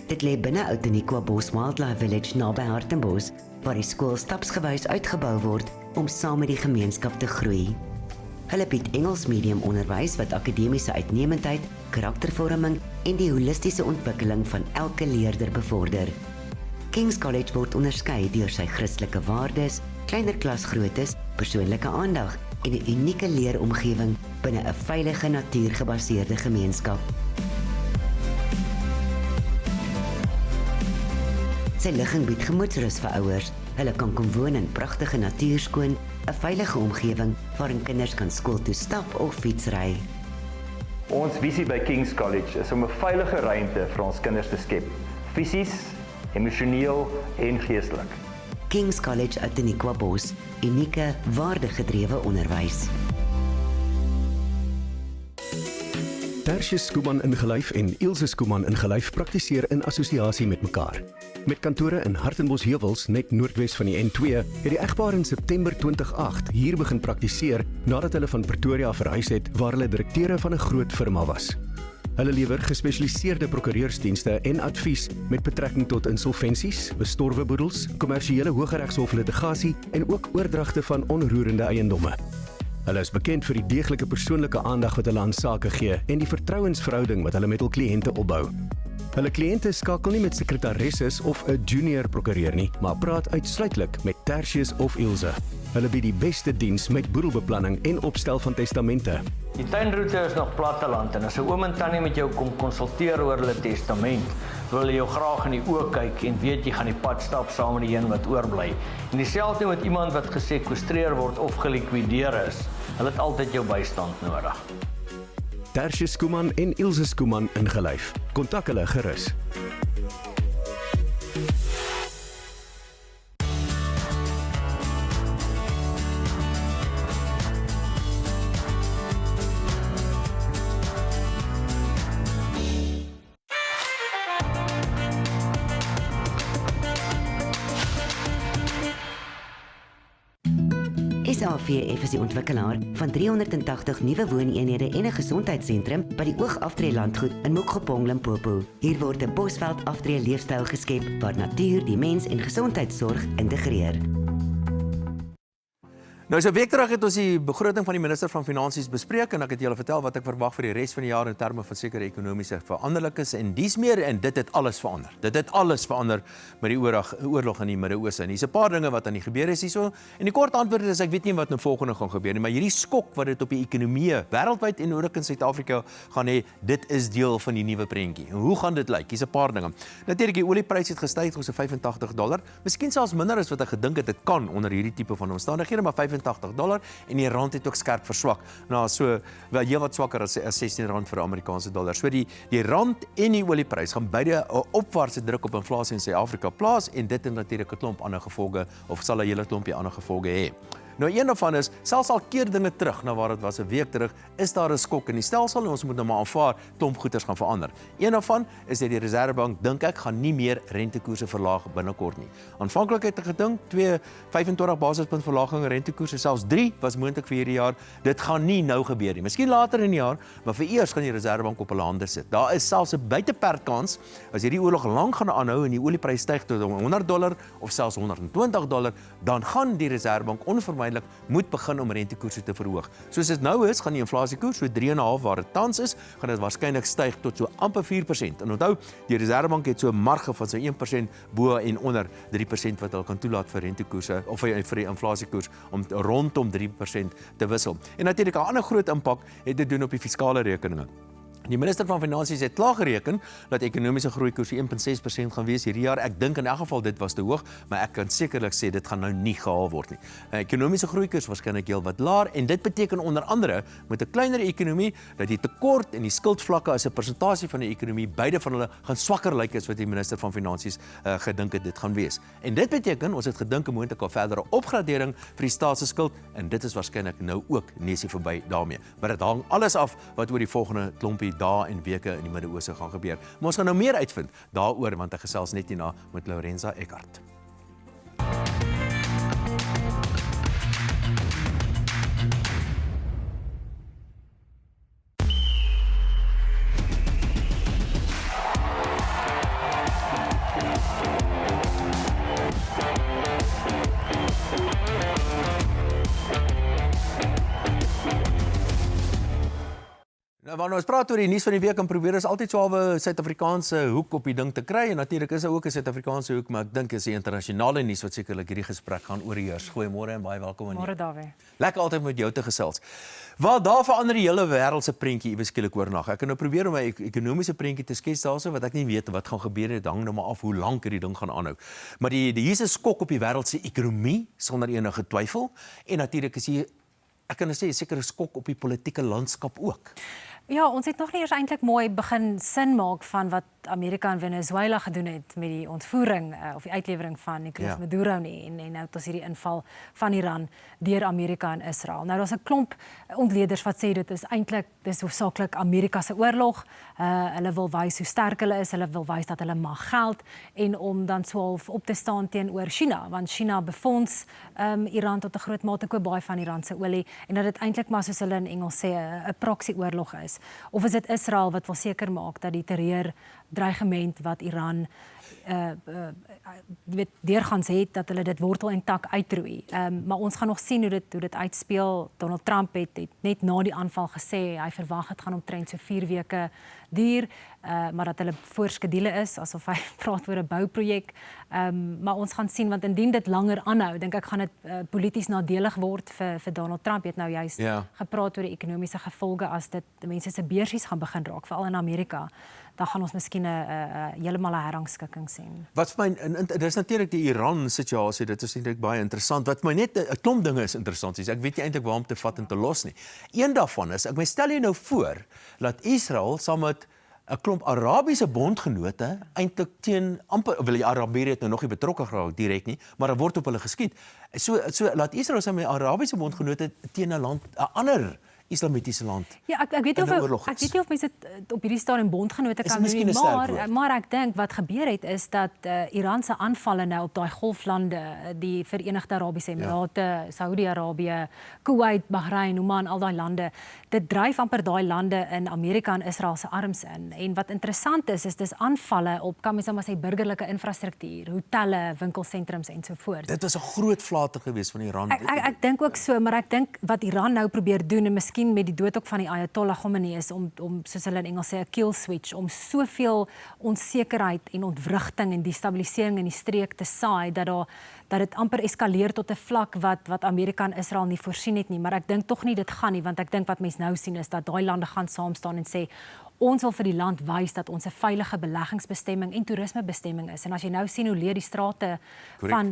Dit lê binne Outeniquabos Wildlife Village naby Hartenbos, waar die skool stapsgewys uitgebou word om saam met die gemeenskap te groei. Hulle bied Engels medium onderwys wat akademiese uitnemendheid, karaktervorming en die holistiese ontwikkeling van elke leerder bevorder. King's College word onderskei deur sy Christelike waardes, kleiner klasgroottes, persoonlike aandag en 'n unieke leeromgewing binne 'n veilige natuurgebaseerde gemeenskap. Sy ligging bied gemoedsrus vir ouers. Hulle kan kom woon in pragtige natuurskoon, 'n veilige omgewing waarin kinders kan skool toe stap of fietsry. Ons visie by King's College is om 'n veilige ruimte vir ons kinders te skep, fisies, emosioneel en geestelik. King's College uit Iniquabos, unieke, waardegedrewe onderwys. Tertius Skuman Ingelyf en Ilse Skuman Ingelyf praktiseer in assosiasie met mekaar. Met kantore in Hartenbosheuwels net noordwes van die N2 het die egpaar in September 2008 hier begin praktiseer nadat hulle van Pretoria verhuis het waar hulle direkteure van 'n groot firma was. Hulle lewer gespesialiseerde prokureursdienste en advies met betrekking tot insolventies, bestorwe boedels, kommersiële hooggeregshof litigasie en ook oordragte van onroerende eiendomme. Hulle is bekend vir die deeglike persoonlike aandag wat hulle aan sake gee en die vertrouensverhouding wat hulle met hul kliënte opbou. Hulle kliënte skakel nie met sekretaresses of 'n junior prokureur nie, maar praat uitsluitlik met Tertius of Ilse. Hulle bied die beste diens met boedelbeplanning en opstel van testamente. Die tuinroete is nog platteland en as 'n oom en tannie met jou kom konsulteer oor hulle testament, wil hulle jou graag in die oë kyk en weet jy gaan die pad stap saam met die een wat oorbly. En dieselfde met iemand wat gesekwestreer word of gelikwideer is. Hulle het altyd jou bystand nodig. Tertius Skuman en Ilse Skuman Ingelyf. Kontak hulle gerus. SAVF is die ontwikkelaar van 380 nuwe wooneenhede en 'n gesondheidssentrum by die Oogaftree landgoed in Mokgopong, Limpopo. Hier word 'n Bosveld aftree leefstyl geskep waar natuur, die mens en gesondheidsorg integreer. Nou so 'n week terug het ons die begroting van die minister van Finansies bespreek en ek het julle vertel wat ek verwag vir die res van die jaar in terme van sekere ekonomiese veranderlikes en dies meer en dit het alles verander. Dit het alles verander met die oorlog in die Midde-Ooste. En hier's 'n paar dinge wat aan die gebeur is hierso. En die kort antwoord is ek weet nie wat nou volgende gaan gebeur nie, maar hierdie skok wat dit op die ekonomie wêreldwyd en ook in Suid-Afrika gaan hê, dit is deel van die nuwe prentjie. En hoe gaan dit lyk? Hier's 'n paar dinge. Natuurlik die oliepryse het gestyg tot so $85. Miskien selfs minder as wat ek gedink het dit kan onder hierdie tipe van omstandighede, maar $85 en die rand het ook skerp verswak. Nou so wel heelwat swakker as R16 vir die Amerikaanse dollar. So die rand en die olieprys gaan beide 'n opwaartse druk op inflasie in Suid-Afrika plaas en dit het natuurlik 'n klomp ander gevolge of sal 'n hele klompie ander gevolge hê. Nou een daarvan is, selfs al keer dinge terug na waar dit was 'n week terug, is daar 'n skok in die stelsel en ons moet nou maar aanvaar klomp goeders gaan verander. Een daarvan is dat die Reserwebank dink ek gaan nie meer rentekoerse verlaag binnekort nie. Aanvanklik het ek gedink 25 basispunt verlaging in rentekoerse, selfs 3 was moontlik vir hierdie jaar. Dit gaan nie nou gebeur nie. Miskien later in die jaar, maar vir eers gaan die Reserwebank op hulle hande sit. Daar is selfs 'n buiteperd kans as hierdie oorlog lank gaan aanhou en die olieprys styg tot $100 of selfs $120, dan gaan die Reserwebank onvermydelik onvermydelik moet begin om rentekoerse te verhoog. Soos dit nou is, gaan die inflasiekoers so 3,5 waar dit tans is, gaan dit waarskynlik styg tot so amper 4%. En onthou, die Reservebank het so 'n marge van so 1% bo en onder 3% wat hulle kan toelaat vir rentekoerse of vir die inflasiekoers om rondom 3% te wissel. En natuurlik 'n ander groot impak het dit doen op die fiskale rekeninge. Die minister van Finansies het klaar gereken dat ekonomiese groeikoers 1.6% gaan wees hierdie jaar. Ek dink in elk geval dit was te hoog, maar ek kan sekerlik sê dit gaan nou nie gehaal word nie. Ekonomiese groeikoers waarskynlik heelwat laer en dit beteken onder andere met 'n kleiner ekonomie dat die tekort en die skuldvlakke as 'n persentasie van die ekonomie beide van hulle gaan swakker lyk as wat die minister van Finansies gedink het dit gaan wees. En dit beteken ons het gedink 'n moontlike verdere opgradering vir die staat se skuld en dit is waarskynlik nou ook nesie verby daarmee. Maar dit hang alles af wat oor die volgende klompie dae en weke in die Midde-Ooste gaan gebeur. Maar ons gaan nou meer uitvind daaroor want ek gesels net hierna met Lorenza Eckart. Wanneer ons praat oor die nuus van die week en probeer is altyd so 'n Suid-Afrikaanse hoek op die ding te kry en natuurlik is daar ook 'n Suid-Afrikaanse hoek, maar ek dink is die internasionale nuus wat sekerlik hierdie gesprek gaan oorheers. Goeiemôre en baie welkom aan jou. Môre Dawie. Lekker altyd met jou te gesels. Wel, daar verander die hele wêreld se prentjie iewes skielik oornag. Ek kan nou probeer om my ekonomiese prentjie te skets daarso wat ek nie weet wat gaan gebeur nie. Dit hang nou maar af hoe lank hierdie ding gaan aanhou. Maar hier is 'n skok op die wêreld se ekonomie sonder enige twyfel en natuurlik is hier ek kan sê 'n sekere skok op die politieke landskap ook. Ja, ons het nog nie eers eintlik mooi begin sin maak van wat Amerika en Venezuela gedoen het met die ontvoering of die uitlewering van Nicolás Maduro nie en nou het ons hierdie inval van Iran deur Amerika en Israel. Nou daar's 'n klomp ontleeders wat sê dit is eintlik dis hoofsaaklik Amerika se oorlog. Hulle wil wys hoe sterk hulle is, hulle wil wys dat hulle mag geld en om dan so half op te staan teenoor China, want China befonds Iran tot 'n groot mate, koop baie van Iran se olie en dat dit eintlik maar soos hulle in Engels sê 'n proxy oorlog is. Of is dit Israel wat wil seker maak dat die terreurdreigement wat Iran deurgaans het dat hulle dit wortel en tak uitroei. Maar ons gaan nog sien hoe dit uitspeel. Donald Trump het net na die aanval gesê hy verwag dit gaan omtrent so 4 weke duur, maar dat hulle voorskedule is asof hy praat oor 'n bouprojek. Maar ons gaan sien want indien dit langer aanhou, dink ek gaan dit polities nadelig word vir Donald Trump. Jy het nou juist gepraat oor die ekonomiese gevolge as dit mense se beursies gaan begin raak, veral in Amerika. Dan gaan ons miskien heeltemal 'n herrangskikking sien. Wat vir my dis natuurlik die Iran situasie, dit is eintlik baie interessant. Wat vir my net 'n klomp dinge is interessant. Ek weet nie eintlik waar om te vat en te los nie. Een daarvan is, ek stel jy nou voor dat Israel saam met 'n klomp Arabiese bondgenote eintlik teen amper wil die Arabiere het nou nog nie betrokke geraak direk nie, maar er word op hulle geskiet. So laat Israel saam met Arabiese bondgenote teen 'n ander islamitiese land. Ja, ek weet nie of mense dit op hierdie stadium bondgenote kan doen, maar ek dink wat gebeur het is dat Iran se aanvalle nou op daai golflande, die Verenigde Arabiese Emirate, Saudi-Arabië, Kuwait, Bahrein, Oman, al daai lande, dit dryf amper daai lande in Amerika en Israel se arms in. En wat interessant is dis aanvalle op kan mens maar sê burgerlike infrastruktuur, hotelle, winkelsentrums en so voort. Dit was 'n groot flate gewees van Iran. Ek dink ook so, maar ek dink wat Iran nou probeer doen en miskien met die dood ook van die Ayatollah Khomeini is om soos hulle in Engels sê 'n kill switch, om soveel onsekerheid en ontwrigting en destabilisering in die streek te saai dat dit amper eskaleer tot 'n vlak wat Amerika en Israel nie voorsien het nie, maar ek dink tog nie dit gaan nie, want ek dink wat mense nou sien is dat daai lande gaan saam staan en sê ons wil vir die land wys dat ons 'n veilige beleggingsbestemming en toerismebestemming is. En as jy nou sien hoe leeg die strate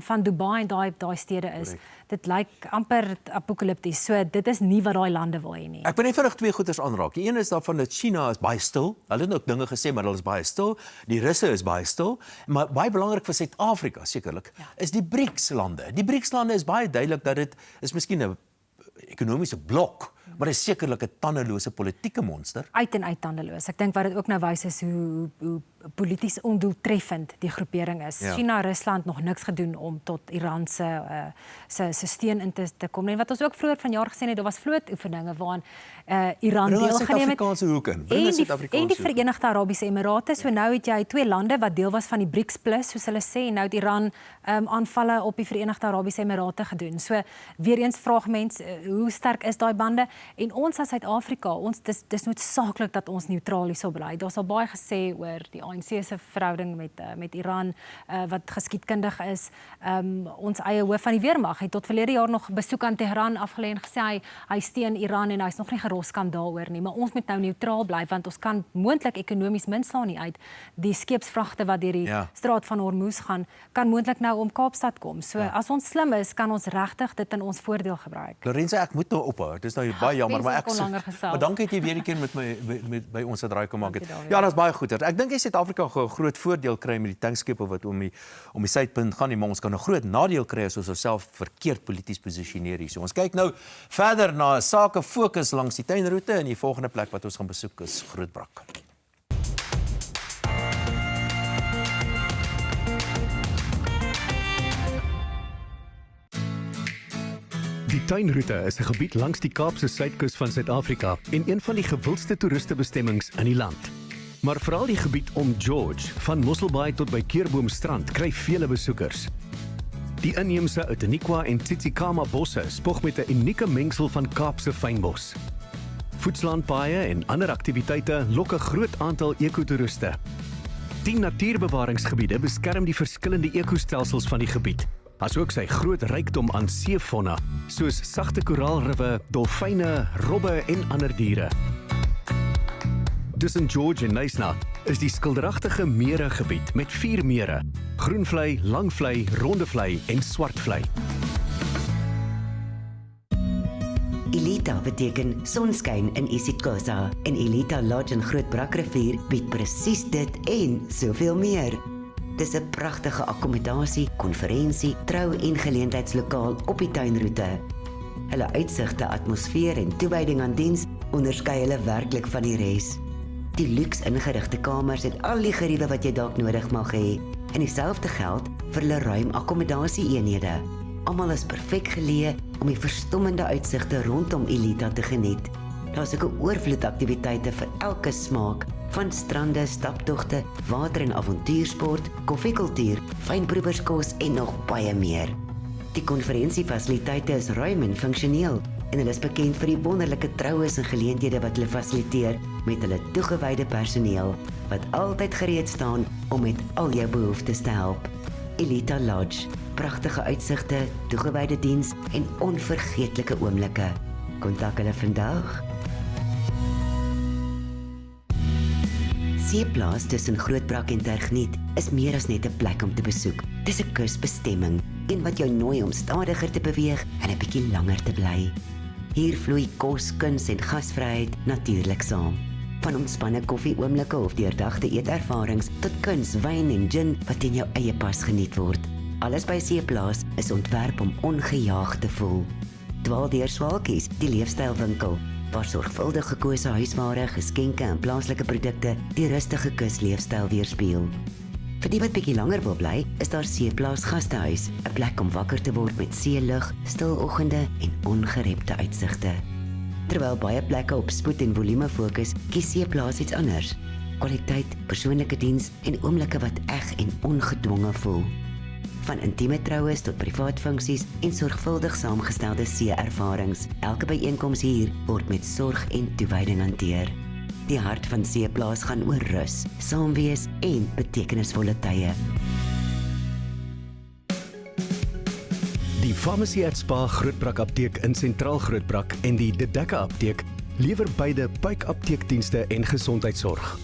van Dubai en daai stede is, dit lyk amper apokalipties. So dit is nie wat daai lande wil hê nie. Ek wil net vinnig 2 goeters aanraak. Die een is daarvan dat China is baie stil. Hulle het ook dinge gesê, maar hulle is baie stil. Die Russe is baie stil, maar baie belangrik vir Suid-Afrika sekerlik is die BRICS lande. Die BRICS lande is baie duidelik dat dit is miskien 'n ekonomiese blok, Maar hy is sekerlik 'n tandelose politieke monster. Uit en uit tandeloos. Ek dink wat dit ook nou wys is hoe polities ondoeltreffend die groepering is. Ja. China, Rusland nog niks gedoen om tot Iran se steun in te kom nie. Wat ons ook vroeër vanjaar gesien het, daar was vlootoefeninge waaraan Iran deelgeneem het. Suid-Afrikaanse hoek in. En die Verenigde Arabiese Emirate. So nou het jy twee lande wat deel was van die BRICS Plus, soos hulle sê, en nou het Iran aanvalle op die Verenigde Arabiese Emirate gedoen. So weer eens vraag mense, hoe sterk is daai bande? En ons as Suid-Afrika, dis noodsaaklik dat ons neutraal hierso bly. Daar's al baie gesê oor die ANC se verhouding met Iran wat geskiedkundig is. Ons eie hoof van die weermag het tot verlede jaar nog besoek aan Teheran afgelê en gesê hy steun Iran en hy's nog nie geroskam daaroor nie, maar ons moet nou neutraal bly want ons kan moontlik ekonomies minslaan nie uit. Die skeepsvragte wat deur die straat van Hormuz gaan, kan moontlik nou om Kaapstad kom. So as ons slim is, kan ons regtig dit in ons voordeel gebruik. Lorenzo, ek moet nou ophou. Dit is nou baie jammer, maar dankie dat jy weer 'n keer met by ons het draai kom maak het. Ja, dit is baie goed. Ek dink Suid-Afrika gaan 'n groot voordeel kry met die tankskepe wat om die suidpunt gaan nie, maar ons kan 'n groot nadeel kry as ons osself verkeerd polities posisioneer hier. So ons kyk nou verder na sake fokus langs die tuinroete en die volgende plek wat ons gaan besoek is Grootbrak. Die tuinroete is 'n gebied langs die Kaapse suidkus van Suid-Afrika en een van die gewildste toeristebestemmings in die land. Maar veral die gebied om George, van Mosselbaai tot by Keurboomstrand, kry vele besoekers. Die inheemse Outeniqua en Tsitsikamma bosse spog met 'n unieke mengsel van Kaapse fynbos. Voedslaanpaaie en ander aktiwiteite lok 'n groot aantal ekotoeriste. 10 natuurbewaringsgebiede beskerm die verskillende ekostelsels van die gebied, asook sy groot rykdom aan seefauna, soos sagte koraalriwe, dolfyne, robbe en ander diere. Tussen George en Knysna is die skilderagtige meregebied met 4 mere: groenvlei, langvlei, rondevlei en swartvlei. Elita beteken sonskyn in isiXhosa en Elita Lodge in Grootbrakrivier bied presies dit en soveel meer. Dis 'n pragtige akkommodasie, konferensie, trou en geleentheidslokaal op die tuinroete. Hulle uitsigte, atmosfeer en toewyding aan diens onderskei hulle werklik van die res. Die luks ingerigte kamers het al die geriewe wat jy dalk nodig mag hê en dieselfde geld vir hulle ruim akkommodasieeenhede. Almal is perfek geleë om die verstommende uitsigte rondom Elita te geniet. Daar's ook 'n oorvloed aktiwiteite vir elke smaak, van strande, staptogte, water- en avontuursport, koffiekultuur, fynproewerskos en nog baie meer. Die konferensiefasiliteite is ruim en funksioneel en hulle is bekend vir die wonderlike troues en geleenthede wat hulle fasiliteer met hulle toegewyde personeel wat altyd gereed staan om met al jou behoeftes te help. Elita Lodge, pragtige uitsigte, toegewyde diens en onvergeetlike oomblikke. Kontak hulle vandag. Seeplaas tussen Grootbrak en Tergniet is meer as net 'n plek om te besoek. Dis 'n kusbestemming, een wat jou nooi om stadiger te beweeg en 'n bietjie langer te bly. Hier vloei kos, kuns en gasvryheid natuurlik saam. Van ontspanne koffieoomblikke of deurdagte eetervarings tot kuns, wyn en gin wat in jou eie pas geniet word. Alles by Seeplaas is ontwerp om ongejaag te voel. Dwaal deur Swaalkies, die leefstylwinkel, waar sorgvuldig gekose huisware, geskenke en plaaslike produkte die rustige kusleefstyl weerspieël. Vir die wat bietjie langer wil bly, is daar Seeplaas Gastehuis, 'n plek om wakker te word met seelug, stil oggende en ongerepte uitsigte. Terwyl baie plekke op spoed en volume fokus, kies Seeplaas iets anders. Kwaliteit, persoonlike diens en oomblikke wat eg en ongedwonge voel. Van intieme troues tot privaat funksies en sorgvuldig saamgestelde see-ervarings. Elke byeenkoms hier word met sorg en toewyding hanteer. Die hart van Seeplaas gaan oor rus, saamwees en betekenisvolle tye. Die Pharmacy @ Spa Grootbrak Apteek in Sentraal Grootbrak en die De Dekke Apteek lewer beide puik-apteekdienste en gesondheidsorg.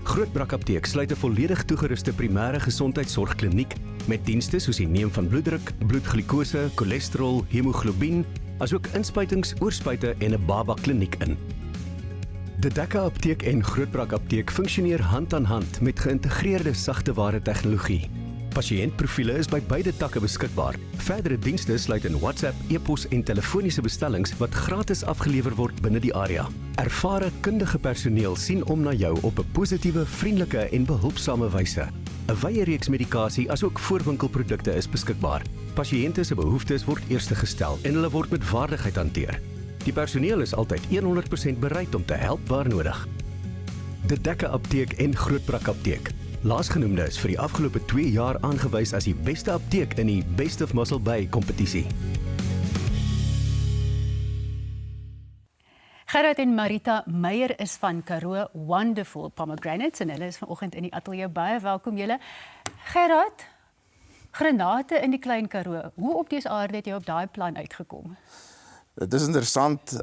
Grootbrak Apteek sluit 'n volledig toegeruste primêre gesondheidsorgkliniek met dienste soos die neem van bloeddruk, bloedglikose, cholesterol, hemoglobien, asook inspuitings, oorspuite en 'n baba kliniek in. De Dekke Apteek en Grootbrak Apteek funksioneer hand aan hand met geïntegreerde sagteware tegnologie. Pasiëntprofiele is by beide takke beskikbaar. Verdere dienste sluit in WhatsApp, e-pos en telefoniese bestellings wat gratis afgelewer word binne die area. Ervare kundige personeel sien om na jou op 'n positiewe, vriendelike en behulpsame wyse. 'n Wye reeks medikasie asook voorwinkelprodukte is beskikbaar. Pasiënte se behoeftes word eerste gestel en hulle word met waardigheid hanteer. Die personeel is altyd 100% bereid om te help waar nodig. De Dekke Apteek en Grootbrak Apteek. Laasgenoemde is vir die afgelope 2 jaar aangewys as die beste apteek in die Best of Mossel Bay kompetisie. Gerard en Marita Meyer is van Karoo Wonderful Pomegranates en hulle is vanoggend in die ateljee. Baie welkom julle. Gerard, granate in die Klein Karoo. Hoe op dese aarde het jy op daai plan uitgekom? Dit is interessant.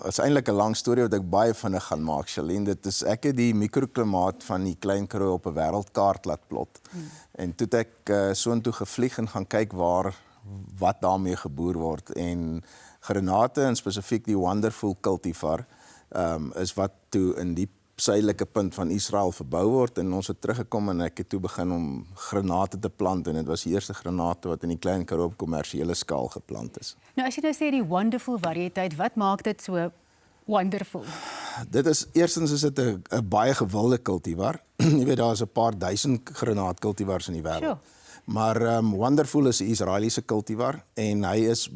Is eintlik 'n lang storie wat ek baie vinnig gaan maak, Shalien. Ek het die mikroklimaat van die Klein Karoo op 'n wêreldkaart laat plot. En toe het ek soontoe gevlieg en gaan kyk wat daarmee geboer word. En granate en spesifiek die Wonderful cultivar is wat toe in die suidelike punt van Israel verbou word en ons het teruggekom en ek het toe begin om granate te plant en dit was die eerste granate wat in die Klein Karoo op kommersiële skaal geplant is. Nou as jy nou sê die Wonderful variëteit, wat maak dit so wonderful? Eerstens is dit 'n baie gewilde cultivar. Jy weet daar is 'n paar duisend granaatkultivars in die wêreld. Sure. Maar Wonderful is 'n Israeliese cultivar en hy is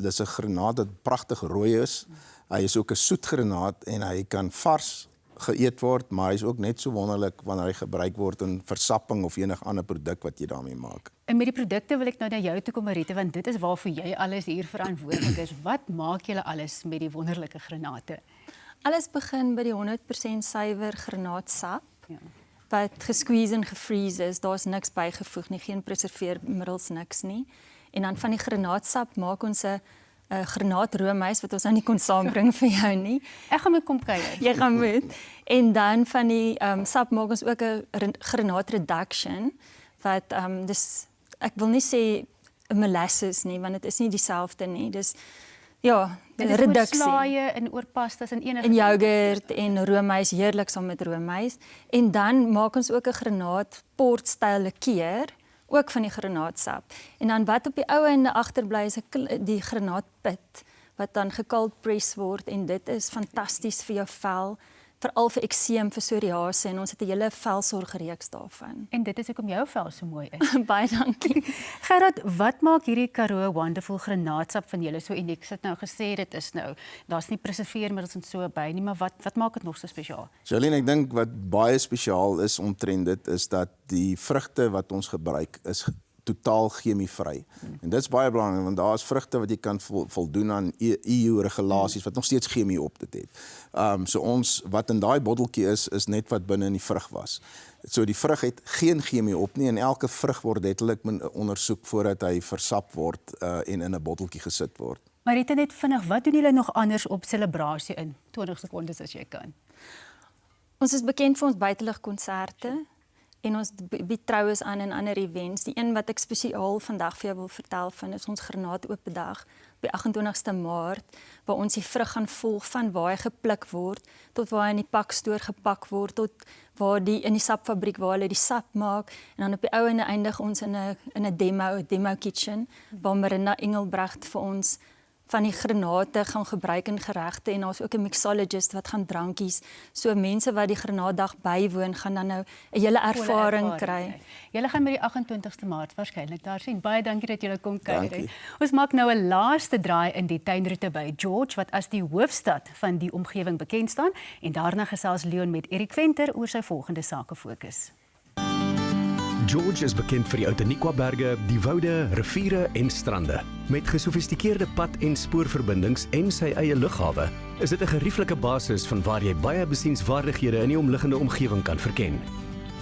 dis 'n granaat wat pragtig rooi is. Hy is ook 'n soet granaat en hy kan vars geëet word, maar hy is ook net so wonderlik wanneer hy gebruik word in versapping of enig ander produk wat jy daarmee maak. En met die produkte wil ek nou na jou toe kom, Marita, want dit is waarvoor jy alles hier verantwoordelik is. Wat maak julle alles met die wonderlike granate? Alles begin by die 100% suiwer granaatsap. Ja. Wat gesqueeze en gefreeze is, daar's niks bygevoeg nie, geen preserveermiddels, niks nie. En dan van die granaatsap maak ons 'n granaatroomys wat ons nou nie kon saambring vir jou nie. Ek gaan moet kom kuier. Jy gaan moet. En dan van die sap maak ons ook 'n granaat reduction wat dis ek wil nie sê 'n molasses nie, want dit is nie dieselfde nie. Dis ja, reduksie. Slaaie en oor pastas en enige en yoghurt en roomys, heerlik saam met roomys. En dan maak ons ook 'n granaat portstyl liqueur, ook van die granaatsap. En dan wat op die ou einde agterbly is die granaatpit wat dan gecold press word en dit is fantasties vir jou vel, veral vir ekseem, vir psoriase en ons het 'n hele velsorgreeks daarvan. En dit is hoekom jou vel so mooi is. Baie dankie. Gerard, wat maak hierdie Karoo Wonderful granaatsap van julle so uniek? Ek het nou gesê dit is nou, daar's nie preserveermiddels en so by nie, maar wat maak dit nog so spesiaal? Jolene, ek dink wat baie spesiaal is omtrent dit is dat die vrugte wat ons gebruik is totaal chemievry. En dit is baie belangrik want daar is vrugte wat jy kan voldoen aan EU regulasies wat nog steeds chemie op dit het. So ons wat in daai botteltjie is net wat binne in die vrug was. So die vrug het geen chemie op nie en elke vrug word letterlik ondersoek voordat hy versap word en in 'n botteltjie gesit word. Maar net vinnig, wat doen julle nog anders op selebrasie in 20 sekondes as jy kan? Ons is bekend vir ons buiteligkonserte. En ons bied troues aan en ander events. Die een wat ek spesiaal vandag vir jou wil vertel van is ons granaatope dag op die 28ste Maart waar ons die vrug gaan volg van waar hy gepluk word tot waar hy in die pakstoor gepak word tot waar in die sapfabriek waar hulle die sap maak en dan op die ou einde eindig ons in 'n demo kitchen waar Marinda Engelbrecht vir ons van die granate gaan gebruik in geregte en daar's ook 'n mixologist wat gaan drankies. So mense wat die granaatdag bywoon gaan dan nou 'n hele ervaring kry. Julle gaan met die 28ste Maart waarskynlik daar sien. Baie dankie dat julle kom kuier. Ons maak nou 'n laaste draai in die tuinroete by George wat as die hoofstad van die omgewing bekend staan en daarna gesels Leon met Erik Venter oor sy volgende sake fokus. George is bekend vir die Outeniqua-berge, die woude, riviere en strande. Met gesofistikeerde pad- en spoorverbindings en sy eie lughawe, is dit 'n gerieflike basis van waar jy baie besienswaardighede in die omliggende omgewing kan verken.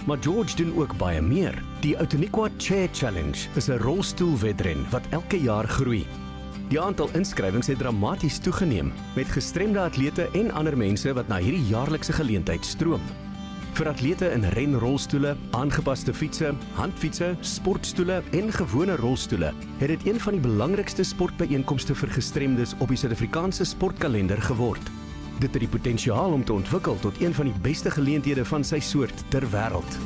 Maar George doen ook baie meer. Die Outeniqua Chair Challenge is 'n rolstoelwedren wat elke jaar groei. Die aantal inskrywings het dramaties toegeneem, met gestremde atlete en ander mense wat na hierdie jaarlikse geleentheid stroom. Vir atlete in renrolstoele, aangepaste fietsse, handfietsse, sportstoele en gewone rolstoele het dit een van die belangrikste sportbyeenkomste vir gestremdes op die Suid-Afrikaanse sportkalender geword. Dit het die potensiaal om te ontwikkel tot een van die beste geleenthede van sy soort ter wêreld.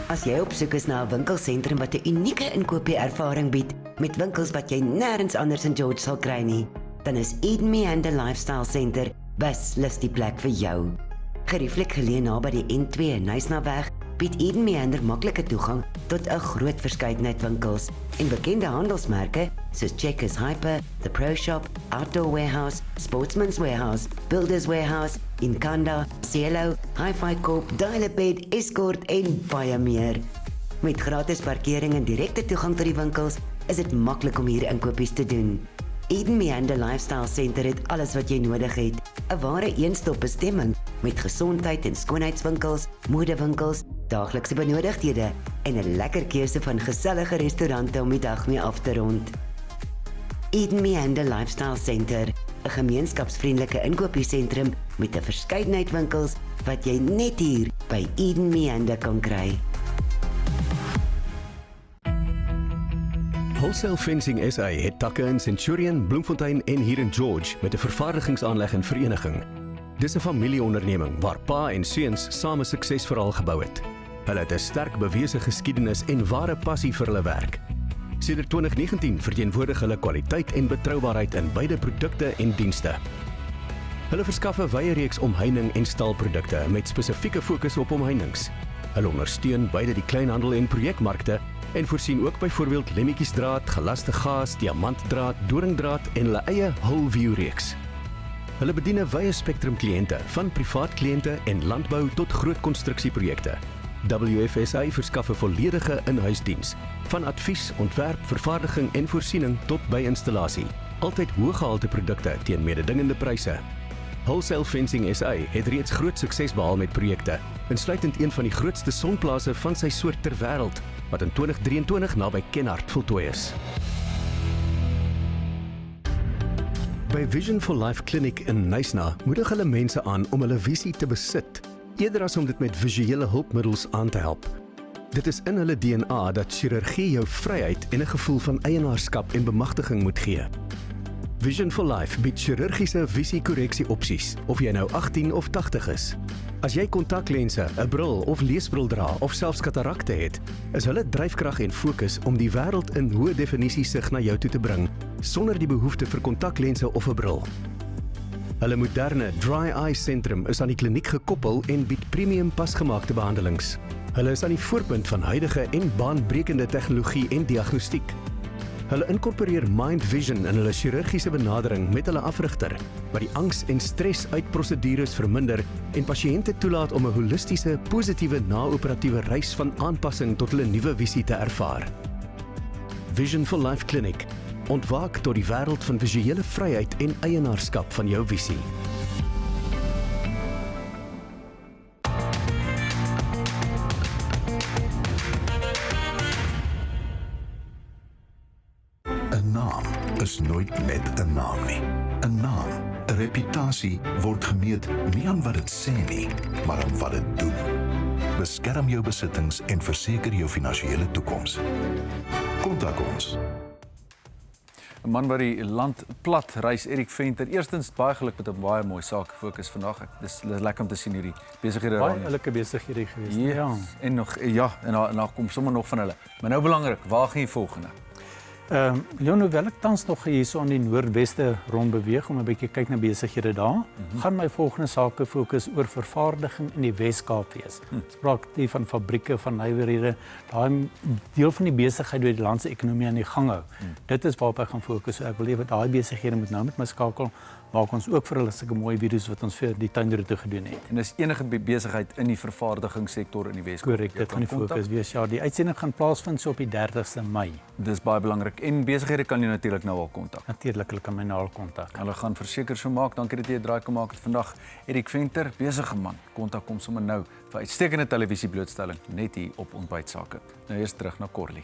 As jy op soek is na 'n winkelsentrum wat 'n unieke inkopieervaring bied met winkels wat jy nêrens anders in George sal kry nie, dan is Eden Meander Lifestyle Center beslis die plek vir jou. Gerieflik geleë naby die N2 in Nysnaweg, bied Eden Meander maklike toegang tot 'n groot verskeidenheid winkels en bekende handelsmerke soos Checkers Hyper, The Pro Shop, Outdoor Warehouse, Sportsman's Warehouse, Builders Warehouse, Inkanda, Cielo, Hi-Fi Corp, Dial-A-Bed, Escort en baie meer. Met gratis parkering en direkte toegang tot die winkels is dit maklik om hier inkopies te doen. Eden Meander Lifestyle Center het alles wat jy nodig het. 'n Ware een-stop bestemming met gesondheid en skoonheidswinkels, modewinkels, daaglikse benodigdhede en 'n lekker keuse van gesellige restaurante om die dag mee af te rond. Eden Meander Lifestyle Center, 'n gemeenskapsvriendelike inkopiesentrum met 'n verskeidenheid winkels wat jy net hier by Eden Meander kan kry. Wholesale Fencing SA het takke in Centurion, Bloemfontein en hier in George met 'n vervaardigingsaanleg en vereniging. Dis 'n familieonderneming waar pa en seuns same suksesverhaal gebou het. Hulle het 'n sterk bewese geskiedenis en ware passie vir hulle werk. Sedert 2019 verteenwoordig hulle kwaliteit en betroubaarheid in beide produkte en dienste. Hulle verskaf 'n wye reeks omheining en staalprodukte met spesifieke fokus op omheinings. Hulle ondersteun beide die kleinhandel en projekmarkte en voorsien ook byvoorbeeld lemmetjiesdraad, gelaste gaas, diamantdraad, doringdraad en hulle eie whole view reeks. Hulle bedien 'n wye spektrum kliënte, van privaat kliënte en landbou tot groot konstruksieprojekte. WFSA verskaf 'n volledige in-huisdiens, van advies, ontwerp, vervaardiging en voorsiening tot by installasie. Altyd hoëgehalte produkte teen mededingende pryse. Wholesale Fencing SA het reeds groot sukses behaal met projekte, insluitend een van die grootste sonplase van sy soort ter wêreld, wat in 2023 naby Kenhardt voltooi is. By Vision for Life Clinic in Knysna moedig hulle mense aan om hulle visie te besit, eerder as om dit met visuele hulpmiddels aan te help. Dit is in hulle DNA dat chirurgie jou vryheid en 'n gevoel van eienaarskap en bemagtiging moet gee. Vision for Life bied chirurgiese visiekorreksie opsies, of jy nou 18 of 80 is. As jy kontaklense, 'n bril of leesbril dra of selfs katarakte het, is hulle dryfkrag en fokus om die wêreld in hoë definisie sig na jou toe te bring, sonder die behoefte vir kontaklense of 'n bril. Hulle moderne Dry Eye Sentrum is aan die kliniek gekoppel en bied premium pasgemaakte behandelings. Hulle is aan die voorpunt van huidige en baanbrekende tegnologie en diagnostiek. Hulle inkorporeer Mind Vision in hulle chirurgiese benadering met hulle afrigter, wat die angs en stres uit prosedures verminder en pasiënte toelaat om 'n holistiese, positiewe na-operatiewe reis van aanpassing tot hulle nuwe visie te ervaar. Vision for Life Clinic, ontwaak tot die wêreld van visuele vryheid en eienaarskap van jou visie. Is nooit net 'n naam nie. 'n Naam, 'n reputasie word gemeet nie aan wat dit sê nie, maar aan wat dit doen. Beskerm jou besittings en verseker jou finansiële toekoms. Kontak ons. 'n Man wat die land plat reis, Erik Venter. Eerstens baie geluk met 'n baie mooi saak fokus vandag. Dis lekker om te sien hierdie besighede daar. Baie oulike besighede gewees. Ja, en nog en daar kom sommer nog van hulle. Maar nou belangrik, waar gaan jy volgende? Leon, hoewel ek tans nog hier so aan die noordweste rond beweeg om 'n bietjie kyk na besighede daar, gaan my volgende sake fokus oor vervaardiging in die Wes-Kaap wees. Spraak die van fabrieke, van nywerhede, daai deel van die besigheid waar die land se ekonomie aan die gang hou. Dit is waarop ek gaan fokus. So ek wil hê dat daai besighede moet nou met my skakel, maak ons ook vir hulle sulke mooi video's wat ons vir die tuinroete gedoen het. En dis enige besigheid in die vervaardigingssektor in die Wes-Kaap. Korrek, dit gaan die fokus wees. Ja, die uitsending gaan plaasvind so op die 30ste Mei. Dis baie belangrik. En besighede kan jy natuurlik nou al kontak. Natuurlik, hulle kan my nou al kontak. Hulle gaan verseker so maak. Dankie dat jy 'n draai gemaak het vandag. Erik Venter, besige man. Kontak hom sommer nou vir uitstekende televisieblootstelling net hier op Ontbytsake. Nou eers terug na Corlie.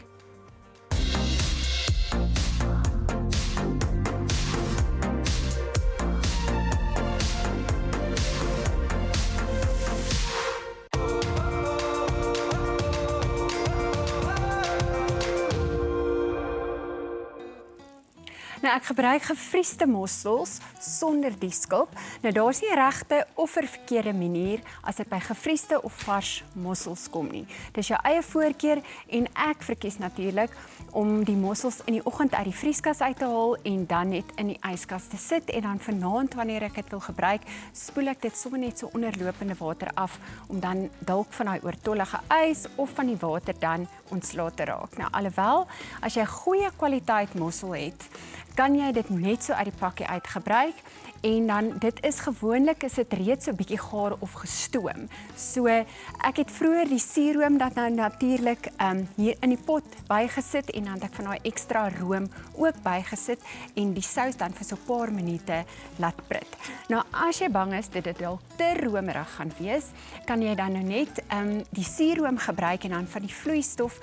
Nou ek gebruik gevriesde mossels sonder die skulp. Nou daar's nie 'n regte of 'n verkeerde manier as dit by gevriesde of vars mossels kom nie. Dis jou eie voorkeur en ek verkies natuurlik om die mossels in die oggend uit die vrieskas uit te haal en dan net in die yskas te sit en dan vanaand wanneer ek dit wil gebruik, spoel ek dit sommer net so onder lopende water af om dan dalk van daai oortollige ys of van die water dan ontslae te raak. Nou alhoewel as jy goeie kwaliteit mossel het, kan jy dit net so uit die pakkie uit gebruik en dan dit is gewoonlik is dit reeds so bietjie gaar of gestoom. So ek het vroeër die suuroom dat nou natuurlik hier in die pot bygesit en dan het ek van daai ekstra room ook bygesit en die sous dan vir so 'n paar minute laat prit. Nou as jy bang is dit dalk te romerig gaan wees, kan jy dan nou net die suuroom gebruik en dan van die vloeistof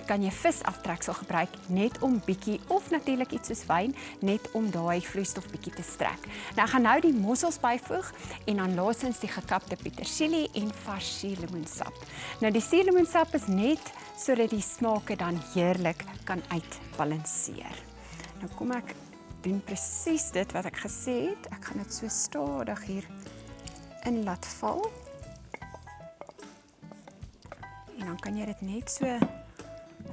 kan jy visaftreksel gebruik net om bietjie of natuurlik iets soos wyn net om daai vloeistof bietjie te strek. Nou ek gaan nou die mossels byvoeg en dan laasens die gekapte petersilie en vars suurlemoensap. Nou die suurlemoensap is net sodat die smake dan heerlik kan uitbalanseer. Nou kom ek doen presies dit wat ek gesê het. Ek gaan dit so stadig hier in laat val. En dan kan jy dit net so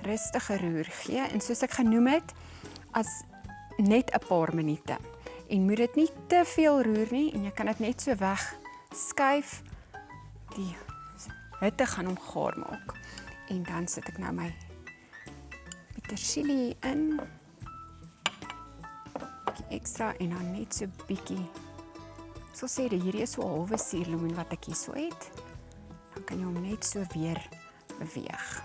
rustige roer gee en soos ek genoem het, as net 'n paar minute. En moet dit nie te veel roer nie en jy kan dit net so weg skuif. Die hitte gaan hom gaar maak. En dan sit ek nou my petersilie in. Bietjie ekstra en dan net so bietjie. So sê dit hierdie is so 'n halwe suurlemoen wat ek hier so het. Dan kan jy hom net so weer beweeg.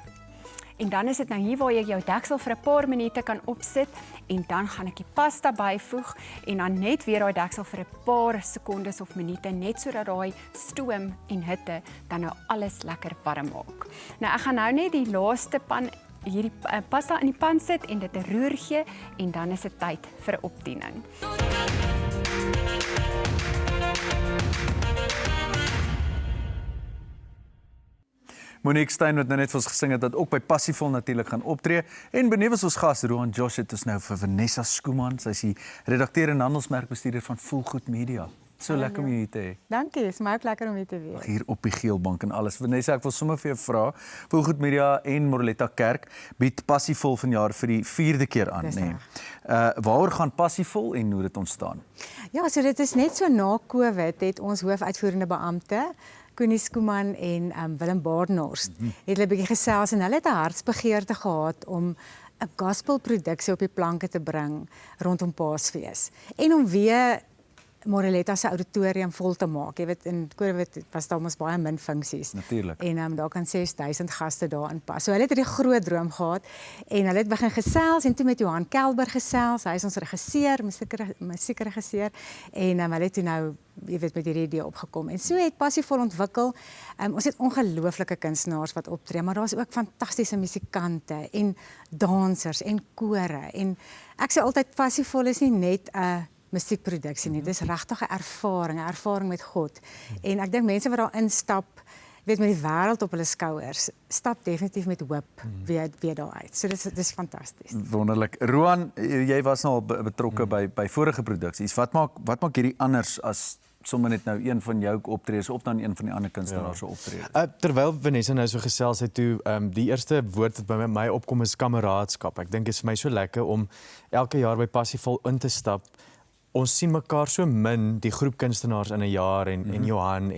En dan is dit nou hier waar jy jou deksel vir 'n paar minute kan opsit en dan gaan ek die pasta byvoeg en dan net weer daai deksel vir 'n paar sekondes of minute net sodat daai stoom en hitte dan nou alles lekker warm maak. Nou ek gaan nou net die laaste pan hierdie pasta in die pan sit en dit 'n roer gee en dan is dit tyd vir opdiening. Monique Stein wat nou net vir ons gesing het dat ook by Passievol natuurlik gaan optree en benewens ons gas Roan Josh het ons nou vir Vanessa Skuman, sy is die redakteur en handelsmerkbestuurder van Voelgoed Media. So lekker om jou hier te hê. Dankie, is my ook lekker om hier te wees. Hier op die Geelbank en alles. Vanessa, ek wil sommer vir jou vra, Voelgoed Media en Moreletta Kerk bied Passievol vanjaar vir die 4de keer aan, nê. Waaroor gaan Passievol en hoe dit ontstaan? Ja, so dit is net so na COVID het ons hoofuitvoerende beampte Koenie Skuman en Willem Baardenhorst het hulle 'n bietjie gesels en hulle het 'n hartsbegeerte gehad om 'n gospelproduksie op die planke te bring rondom Paasfees en om weer Moreletta se auditorium vol te maak. Jy weet in COVID was daar mos baie min funksies. Natuurlik. En daar kan 6000 gaste daarin pas. So hulle het 'n groot droom gehad en hulle het begin gesels en toe met Johan Kelber gesels. Hy is ons regisseur, musiekregisseur en hulle het toe nou jy weet met hierdie idee opgekom. En so het Passievol ontwikkel. Ons het ongelooflike kunstenaars wat optree, maar daar's ook fantastiese musikante en dansers en kore en ek sê altyd Passievol is nie net 'n musiekproduksie nie. Dis regtig 'n ervaring met God. En ek dink mense wat daar instap, weet met die wêreld op hulle skouers, stap definitief met hoop weer daar uit. So dis fantasties. Wonderlik. Roan, jy was nou al betrokke by vorige produksies. Wat maak hierdie anders as sommer net nou een van jou optredes of dan een van die ander kunstenaars se optrede? Terwyl Vanessa nou so gesels het toe, die eerste woord wat by my opkom is kameraadskap. Ek dink dit is vir my so lekker om elke jaar by Passievol in te stap. Ons sien mekaar so min, die groep kunstenaars in 'n jaar en Johan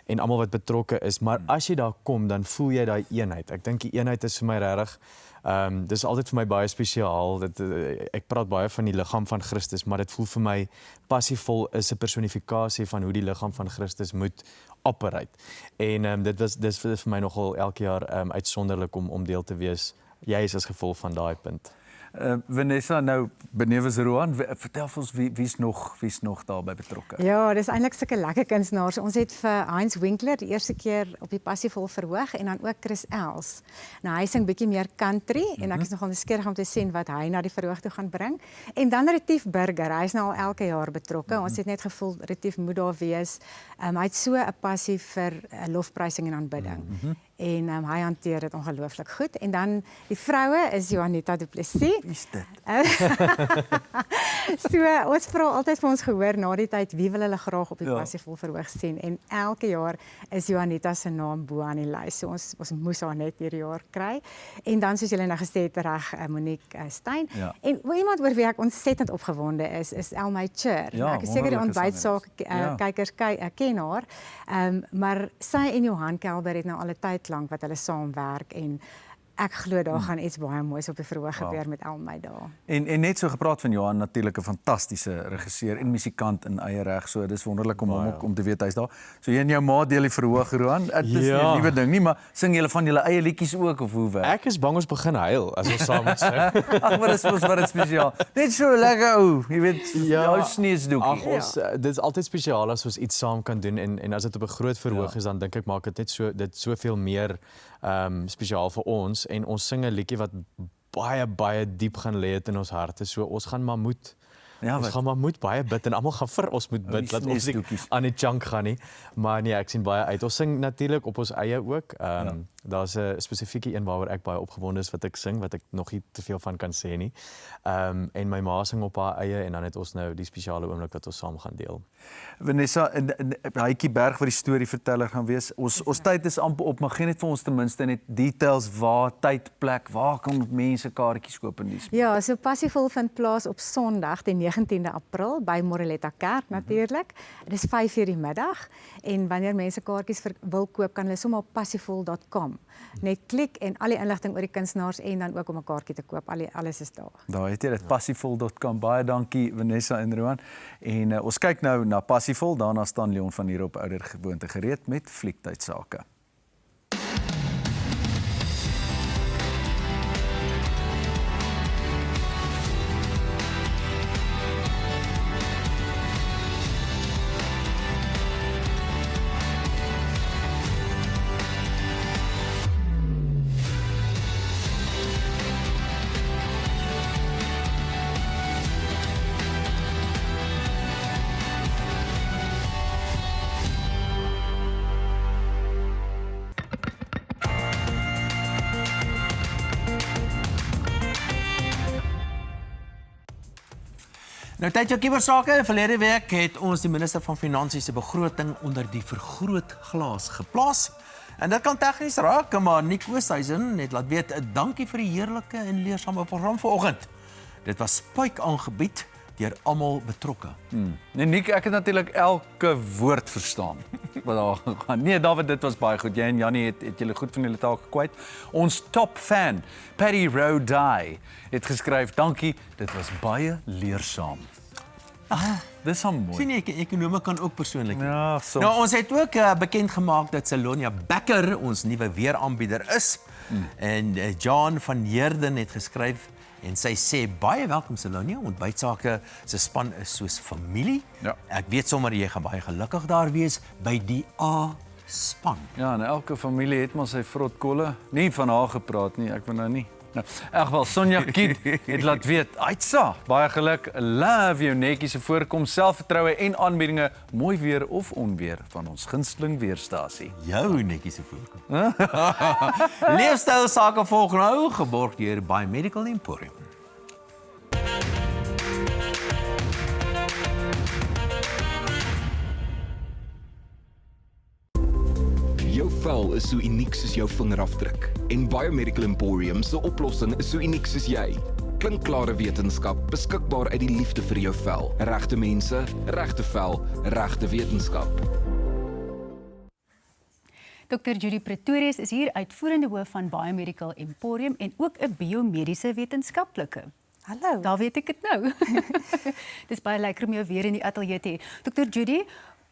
en almal wat betrokke is, maar as jy daar kom, dan voel jy daai eenheid. Ek dink die eenheid is vir my regtig, dis altyd vir my baie spesiaal. Ek praat baie van die liggaam van Christus, maar dit voel vir my Passievol is 'n personifikasie van hoe die liggaam van Christus moet operate. En dis vir my nogal elke jaar uitsonderlik om deel te wees. Jy is as gevolg van daai punt. Vanessa, nou benewens Roan, vertel vir ons wie's nog daarbey betrokke? Ja, dis eintlik sulke lekker kunstenaars. Ons het vir Heinz Winkler die eerste keer op die Passievol verhoog en dan ook Chris Els. Nou hy sing bietjie meer country en ek is nogal nuuskierig om te sien wat hy na die verhoog toe gaan bring. En dan Retief Burger, hy is nou al elke jaar betrokke. Ons het net gevoel Retief moet daar wees. Hy het so 'n passie vir lofprysing en aanbidding. en hy hanteer dit ongelooflik goed. En dan die vroue is Juanita Du Plessis. Wie is dit? So ons vra altyd vir ons gehoor na die tyd wie wil hulle graag op die Passievol verhoog sien en elke jaar is Juanita se naam bo aan die lys. So ons moes haar net hierdie jaar kry. En dan soos julle nou gesê het reg Monique Steyn. Ja. En iemand oor wie ek ontsettend opgewonde is Elmy Chur. Ja, Ek is seker die wonderlike ontbytsaak Ja. kykers ken haar. Maar sy en Johan Kelber het nou al 'n tyd lank wat hulle saamwerk en ek glo daar gaan iets baie moois op die verhoog gebeur met Elmy daar. En net so gepraat van Johan, natuurlik 'n fantastiese regisseur en musikant in eie reg. So dis wonderlik om hom ook om te weet hy's daar. So jy en jou ma deel die verhoog, Roan. Dit is nie 'n nuwe ding nie, maar sing julle van julle eie liedjies ook of hoe werk? Ek is bang ons begin huil as ons saam moet sing. Ag, maar dis mos wat dit spesiaal. Net so lekker ou, jy weet, jou sneesdoekie. Ag ons dit is altyd spesiaal as ons iets saam kan doen en as dit op 'n groot verhoog is dan dink ek maak dit net dit soveel meer spesiaal vir ons en ons sing 'n liedjie wat baie diep gaan lê in ons harte. So ons gaan maar moet ons gaan maar moet baie bid en almal gaan vir ons moet bid dat ons nie aan die chunk gaan nie. Maar nee, ek sien baie uit. Ons sing natuurlik op ons eie ook. Daar's 'n spesifieke een waaroor ek baie opgewonde is wat ek sing wat ek nog nie te veel van kan sê nie. En my ma sing op haar eie en dan het ons nou die spesiale oomblik wat ons saam gaan deel. Vanessa, Heitjie Berg wat die storieverteller gaan wees. Ons tyd is amper op, maar gee net vir ons ten minste net details waar, tyd, plek, waar kan mense kaartjies koop in die spel? Ja, so Passievol vind plaas op Sondag die 19de April by Moreletta Kerk natuurlik. Dit is 5:00 die middag en wanneer mense kaartjies wil koop kan hulle sommer op passievol.com net klik en al die inligting oor die kunstenaars en dan ook om 'n kaartjie te koop. Alles is daar. Daar het jy dit, passievol.com. Baie dankie Vanessa en Roan. En ons kyk nou na Passievol, daarna staan Leon van hier op ouer gewoonte gereed met fliektydsake. Nou tyd jou kubersake. Verlede week het ons die minister van Finansies se begroting onder die vergrootglas geplaas. En dit kan tegnies raak, maar Nick Oosthuizen het laat weet 'n dankie vir die heerlike en leersame program vanoggend. Dit was spuik aangebied deur almal betrokke. Nee, Nick, ek het natuurlik elke woord verstaan wat daar gaan. Nee, David, dit was baie goed. Jy en Jannie het julle goed van julle taak gekwyt. Ons top fan, Patty Rodai, het geskryf, dankie, dit was baie leersaam. Dis hom mooi. Sien jy, ekonome kan ook persoonlik. Ja, soms. Nou, ons het ook bekend gemaak dat Selonia Becker ons nuwe weeraanbieder is. En John van Heerden het geskryf en sy sê baie welkom Selonia, ontbytsake se span is soos familie. Ja. Ek weet sommer jy gaan baie gelukkig daar wees by die A-span. Ja, en elke familie het maar sy vrotkolle. Nie van haar gepraat nie, ek wil nou nie. Nou, wel, Sonja Kied het laat weet, Aitsa, baie geluk, love jou netjies se voorkoms, selfvertroue en aanbiedinge, mooi weer of onweer van ons gunsteling weerstasie. Jou netjies se voorkoms. Leefstyl sake volg nou, geborg deur Biomedical Emporium. Jou vel is so uniek soos jou vingerafdruk en Biomedical Emporium se oplossing is so uniek soos jy. Klinkklare wetenskap, beskikbaar uit die liefde vir jou vel. Regte mense, regte vel, regte wetenskap. Dr. Judy Pretorius is hier uitvoerende hoof van Biomedical Emporium en ook 'n biomediese wetenskaplike. Hallo. Daar weet ek dit nou. Dis baie lekker om jou weer in die ateljee te hê. Dr. Judy,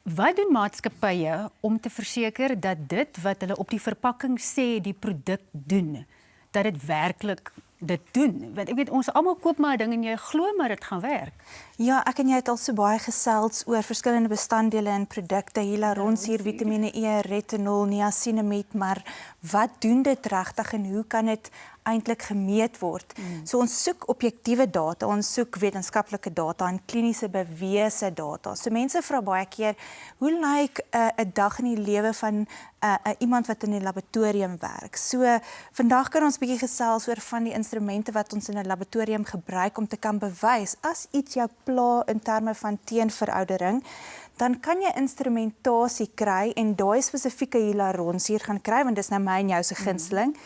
wat doen maatskappye om te verseker dat dit wat hulle op die verpakking sê die produk doen, dat dit werklik dit doen? Want ek weet ons almal koop maar 'n ding en jy glo maar dit gaan werk. Ja, ek en jy het al so baie gesels oor verskillende bestanddele in produkte, hyaluronsuur, Vitamiene E, retinol, niacinamide, maar wat doen dit regtig en hoe kan dit eintlik gemeet word. So ons soek objektiewe data, ons soek wetenskaplike data en kliniese bewese data. So mense vra baie keer, hoe lyk 'n dag in die lewe van iemand wat in 'n laboratorium werk? So vandag kan ons bietjie gesels oor van die instrumente wat ons in 'n laboratorium gebruik om te kan bewys as iets jou pla in terme van teenveroudering, dan kan jy instrumentasie kry en daai spesifieke hyaluronsuur gaan kry, want dis nou my en jou se gunsteling.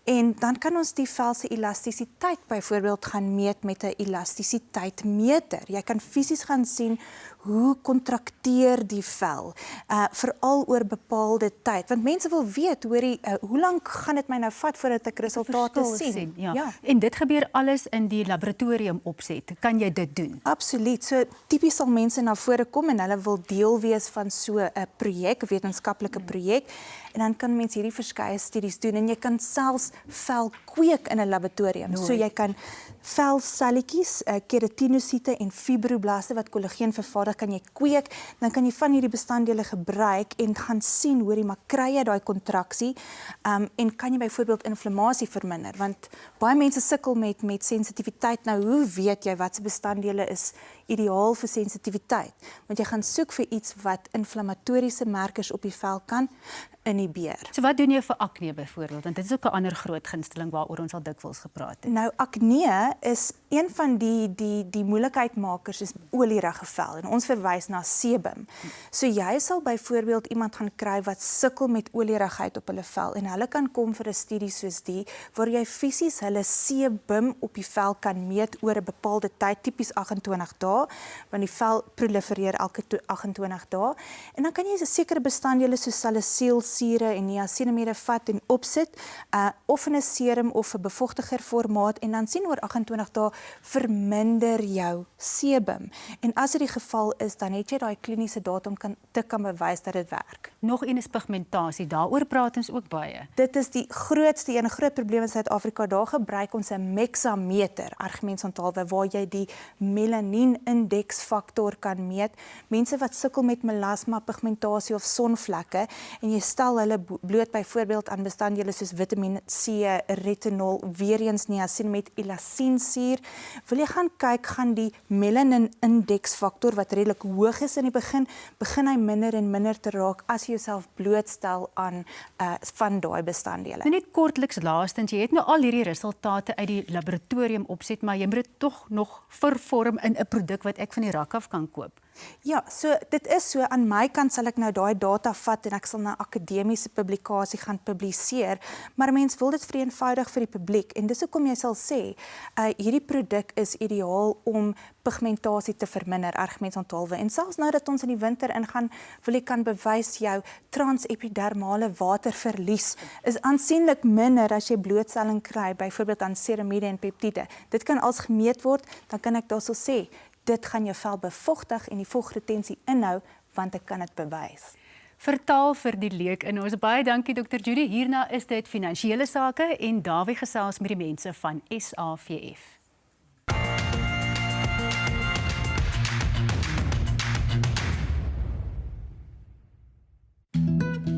En dan kan ons die vel se elastisiteit byvoorbeeld gaan meet met 'n elastisiteitsmeter. Jy kan fisies gaan sien hoe kontrakteer die vel, veral oor bepaalde tyd. Want mense wil weet, hoe lank gaan dit my nou vat voordat ek resultate sien? Ja. En dit gebeur alles in die laboratorium opset. Kan jy dit doen? Absoluut. So tipies sal mense na vore kom en hulle wil deel wees van so 'n projek, 'n wetenskaplike projek. En dan kan mense hierdie verskeie studies doen en jy kan selfs vel kweek in 'n laboratorium. So jy kan velselletjies, keratinosiete en fibroblaste wat kollageen vervaardig, kan jy kweek, dan kan jy van hierdie bestanddele gebruik en gaan sien hoorie maar kry jy daai kontraksie, en kan jy byvoorbeeld inflammasie verminder, want baie mense sukkel met sensitiwiteit. Nou hoe weet jy wat se bestanddele is ideaal vir sensitiwiteit? Want jy gaan soek vir iets wat inflammatoriese markers op die vel kan inhibeer. So wat doen jy vir akne byvoorbeeld? Want dit is ook 'n ander groot gunsteling waaroor ons al dikwels gepraat het. Nou akne is een van die moeilikheidmakers is olierige vel en ons verwys na sebum. So jy sal byvoorbeeld iemand gaan kry wat sukkel met olierigheid op hulle vel en hulle kan kom vir 'n studie soos die waar jy fisies hulle sebum op die vel kan meet oor 'n bepaalde tyd, tipies 28 dae, want die vel prolifereer elke 28 dae. En dan kan jy 'n sekere bestanddele soos salicylsure en niacinamide vat en opsit, of in 'n serum of 'n bevochtiger formaat en dan sien oor 28 dae verminder jou sebum. En as dit die geval is, dan het jy daai kliniese data om te kan bewys dat dit werk. Nog een is pigmentasie. Daaroor praat ons ook baie. Dit is die grootste en groot probleem in Suid-Afrika. Daar gebruik ons 'n mexameter, argumentsonthaalwe, waar jy die melanien indeksfaktor kan meet. Mense wat sukkel met melasma, pigmentasie of sonvlekke en jy stel hulle bloot byvoorbeeld aan bestanddele soos Vitamiin C, retinol, weer eens niacinamide, elasinsuur. Wil jy gaan kyk, gaan die melanin indeksfaktor wat redelik hoog is in die begin hy minder en minder te raak as jy jouself blootstel aan van daai bestanddele. Net kortliks laastens, jy het nou al hierdie resultate uit die laboratorium opset, maar jy moet dit tog nog vervorm in 'n produk wat ek van die rak af kan koop. Ja, so dit is so, aan my kant sal ek nou daai data vat en ek sal 'n akademiese publikasie gaan publiseer, maar mens wil dit vereenvoudig vir die publiek en dis hoekom jy sal sê, hierdie produk is ideaal om pigmentasie te verminder, argumentsonthaalwe. En selfs nou dat ons in die winter ingaan, wil ek kan bewys jou transepidermale waterverlies is aansienlik minder as jy blootstelling kry, byvoorbeeld aan ceramide en peptiede. Dit kan als gemeet word, dan kan ek daarso sê, dit gaan jou vel bevochtig en die vochtretensie inhou, want ek kan dit bewys. Vertaal vir die leek in ons. Baie dankie Dr. Judy. Hierna is dit finansiële sake en Dawie gesels met die mense van SAVF.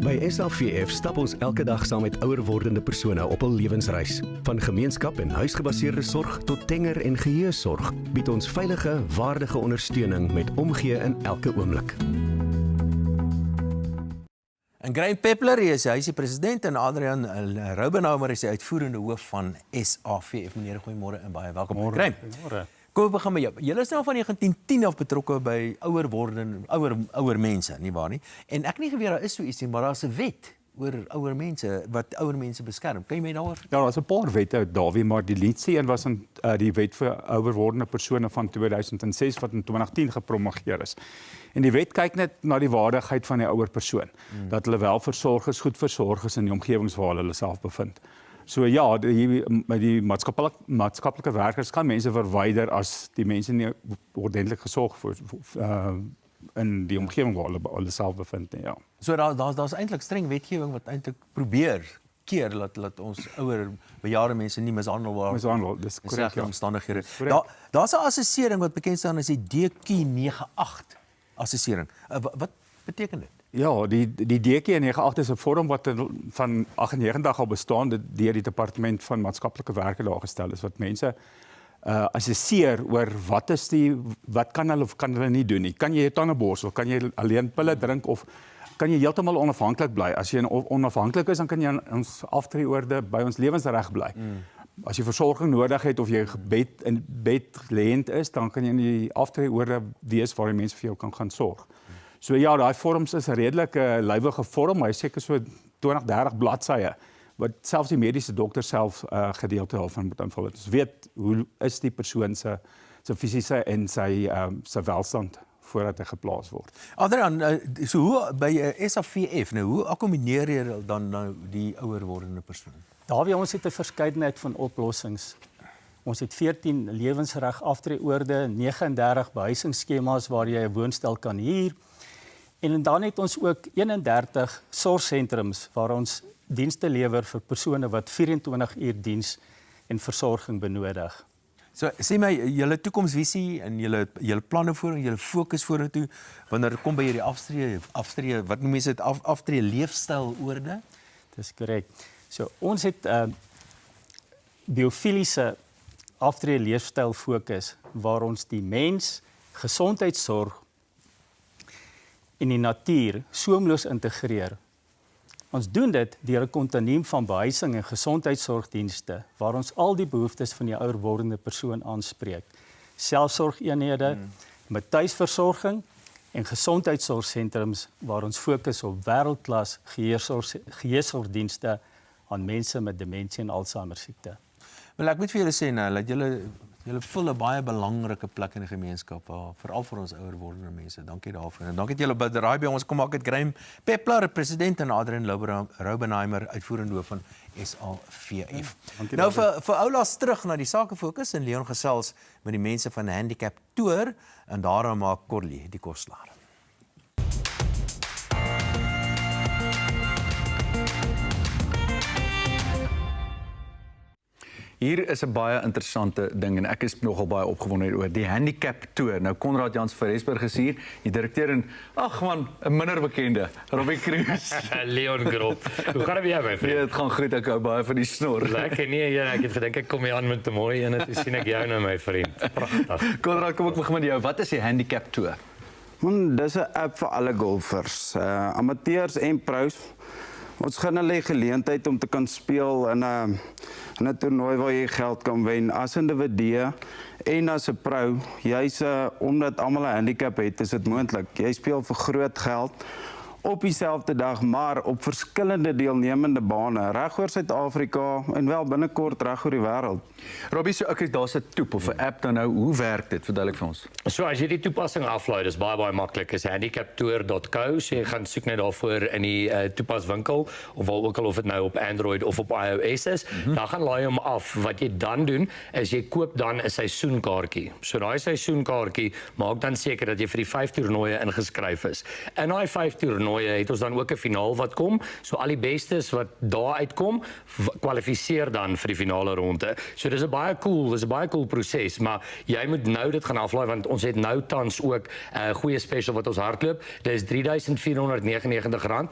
By SAVF stap ons elke dag saam met ouer wordende persone op hul lewensreis. Van gemeenskap en huisgebaseerde sorg tot tenger- en geheuesorg bied ons veilige, waardige ondersteuning met omgee in elke oomblik. En Graeme Peppler is die president en Adrian Roubenhoumer is die uitvoerende hoof van SAVF. Meneer, goeiemôre en baie welkom. Graeme. Kom we begin met jou. Julle is nou van 1910 af betrokke by ouer mense, nie waar nie? En ek nie geweet daar is so iets nie, maar daar's 'n wet oor ouer mense wat ouer mense beskerm. Kan jy my daaroor vertel? Ja, daar's 'n paar wette, Dawie, maar die liedsie een was in die wet vir ouer wordende persone van 2006 wat in 2010 gepromulgeer is. En die wet kyk net na die waardigheid van die ouer persoon, dat hulle wel versorg is, goed versorg is in die omgewings waar hulle self bevind. So ja, die maatskaplike werkers kan mense verwyder as die mense nie ordentlik gesorg word in die omgewing waar hulle self bevind. Ja. So daar's eintlik streng wetgewing wat eintlik probeer keer dat ons ouer bejaarde mense nie mishandel, dis korrek, ja. Omstandighede. Daar's 'n assessering wat bekend staan as die DQ98 assessering. Wat beteken dit? Ja, die DK98 is 'n vorm wat van 98 al bestaan, dit deur die departement van maatskaplike werke daar gestel is wat mense assesseer oor wat kan hulle of kan hulle nie doen nie. Kan jy jou tande borsel, kan jy alleen pille drink of kan jy heeltemal onafhanklik bly? As jy onafhanklik is, dan kan jy aan ons aftreeorde by ons lewensreg bly. As jy versorging nodig het of jy in bed lêend is, dan kan jy in die aftreeorde wees waar die mense vir jou kan gaan sorg. So ja, daai vorms is 'n redelike lywige vorm, hy is seker so 20-30 bladsye wat selfs die mediese dokter self gedeelte daarvan moet invul. Ons weet hoe is die persoon se fisiese en sy welstand voordat hy geplaas word. Adrian, so hoe by SAVF, nou hoe akkommodeer jy dan nou die ouer wordende persoon? Daar ons het 'n verskeidenheid van oplossings. Ons het 14 lewensreg aftreeoorde, 39 behuisingsskemas waar jy 'n woonstel kan huur. En dan het ons ook 31 sorgsentrums waar ons dienste lewer vir persone wat 24 uur diens en versorging benodig. So sê my, julle toekomsvisie en julle planne voor en julle fokus vorentoe wanneer dit kom by hierdie aftree, wat noem mense dit, aftree leefstyloorde? Dis korrek. So ons het biofiliese aftree leefstyl fokus waar ons die mens, gesondheidsorg en die natuur soemloos integreer. Ons doen dit deur 'n kontinuum van behuising en gesondheidsorgdienste waar ons al die behoeftes van die ouer wordende persoon aanspreek. Selfsorgeenhede, met tuisversorging en gesondheidsorgsentrums waar ons fokus op wêreldklas geheesorgdienste aan mense met demensie en Alzheimer siekte. Wel ek moet vir julle sê nou dat julle vul 'n baie belangrike plek in die gemeenskap, veral vir ons ouer wordende mense. Dankie daarvoor. En dankie dat julle by by ons kom maak het. Graham Peppler, president, en Adrian Roubenheimer, uitvoerende hoof van SAVF. Nou vir oulaas terug na die sakefokus en Leon gesels met die mense van Handicap Tour en daarom maak Corlie die koslaar. Hier is 'n baie interessante ding en ek is nogal baie opgewonde oor die Handicap Tour. Nou Konrad Jans van Rensburg is hier, die direkteur en ag man, 'n minder bekende, Robbie Cruz. Leon Grob. Hoe gaan dit met jou, my vriend? Ja, dit gaan goed, ek hou baie van die snor. Lekker nee, ek het gedink ek kom hier aan met 'n mooi een en toe sien ek jou nou, my vriend. Pragtig. Konrad, kom ek begin met jou. Wat is die Handicap Tour? Dis 'n app vir alle golfers, amateurs en pros. Ons gaan hulle geleentheid om te kan speel in 'n toernooi waar jy geld kan wen as individu en as 'n pro. Jy's omdat almal 'n handicap het, is dit moontlik. Jy speel vir groot geld op dieselfde dag, maar op verskillende deelnemende bane reg oor Suid-Afrika en wel binnekort reg oor die wêreld. Robbie, so okay, daar's 'n toep of 'n app dan nou. Hoe werk dit? Verduidelik vir ons. So as jy die toepassing aflaai, dis baie maklik. Is handicaptour.co. So jy gaan soek net daarvoor in die toepaswinkel of waar ook al of dit nou op Android of op iOS is. Dan gaan laai hom af. Wat jy dan doen is jy koop dan 'n seisoenkaartjie. So daai seisoenkaartjie maak dan seker dat jy vir die 5 toernooie ingeskryf is. In daai 5 toernooie het ons dan ook 'n finaal wat kom. So al die bestes wat daar uitkom, kwalifiseer dan vir die finale ronde. So dis 'n baie cool proses, maar jy moet nou dit gaan aflaai want ons het nou tans ook 'n goeie special wat ons hardloop. Dis R3,499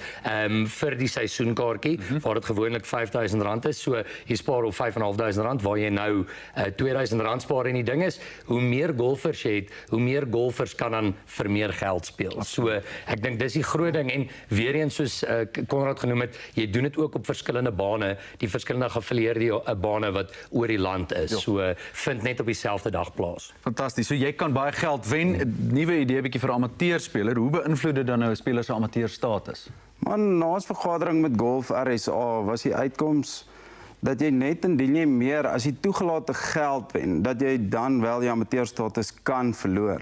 vir die seisoenkaartjie, waar dit gewoonlik R5,000 is. So jy spaar op R5,500 waar jy nou R2,000 spaar en die ding is, hoe meer golfers jy het, hoe meer golfers kan dan vir meer geld speel. So ek dink dis die groot ding en weer eens soos Konrad genoem het, jy doen dit ook op verskillende bane, die verskillende geaffilieerde bane wat oor die land is. So vind net op dieselfde dag plaas. Fantasties. So jy kan baie geld wen. 'n Nuwe idee bietjie vir 'n amateurspeler. Hoe beïnvloed dit dan nou 'n speler se amateurstatus? Man, na ons vergadering met Golf RSA was die uitkoms dat jy net indien jy meer as die toegelate geld wen, dat jy dan wel die amateurstatus kan verloor.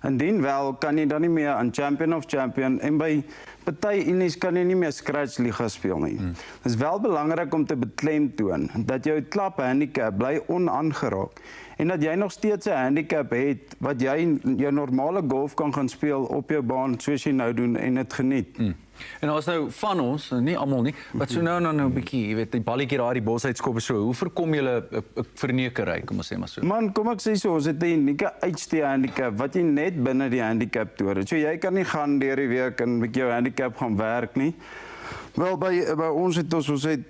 Indien wel, kan jy dan nie meer aan Champion of Champion en by party unies kan jy nie meer Scratch Liga speel nie. Dit is wel belangrik om te beklemtoon dat jou klap handicap bly onaangeraak en dat jy nog steeds 'n handicap het wat jy jou normale golf kan gaan speel op jou baan soos jy nou doen en dit geniet. En daar's nou van ons, nie almal nie, wat so nou en dan nou 'n bietjie, jy weet, die balletjie daar die bos uitskop so. Hoe voorkom julle 'n verneukery, kom ons sê maar so? Man, kom ek sê so, ons het 'n unieke uitstee handicap wat jy net binne die handicap toer. So jy kan nie gaan deur die week en met jou handicap gaan werk nie. Wel, by ons het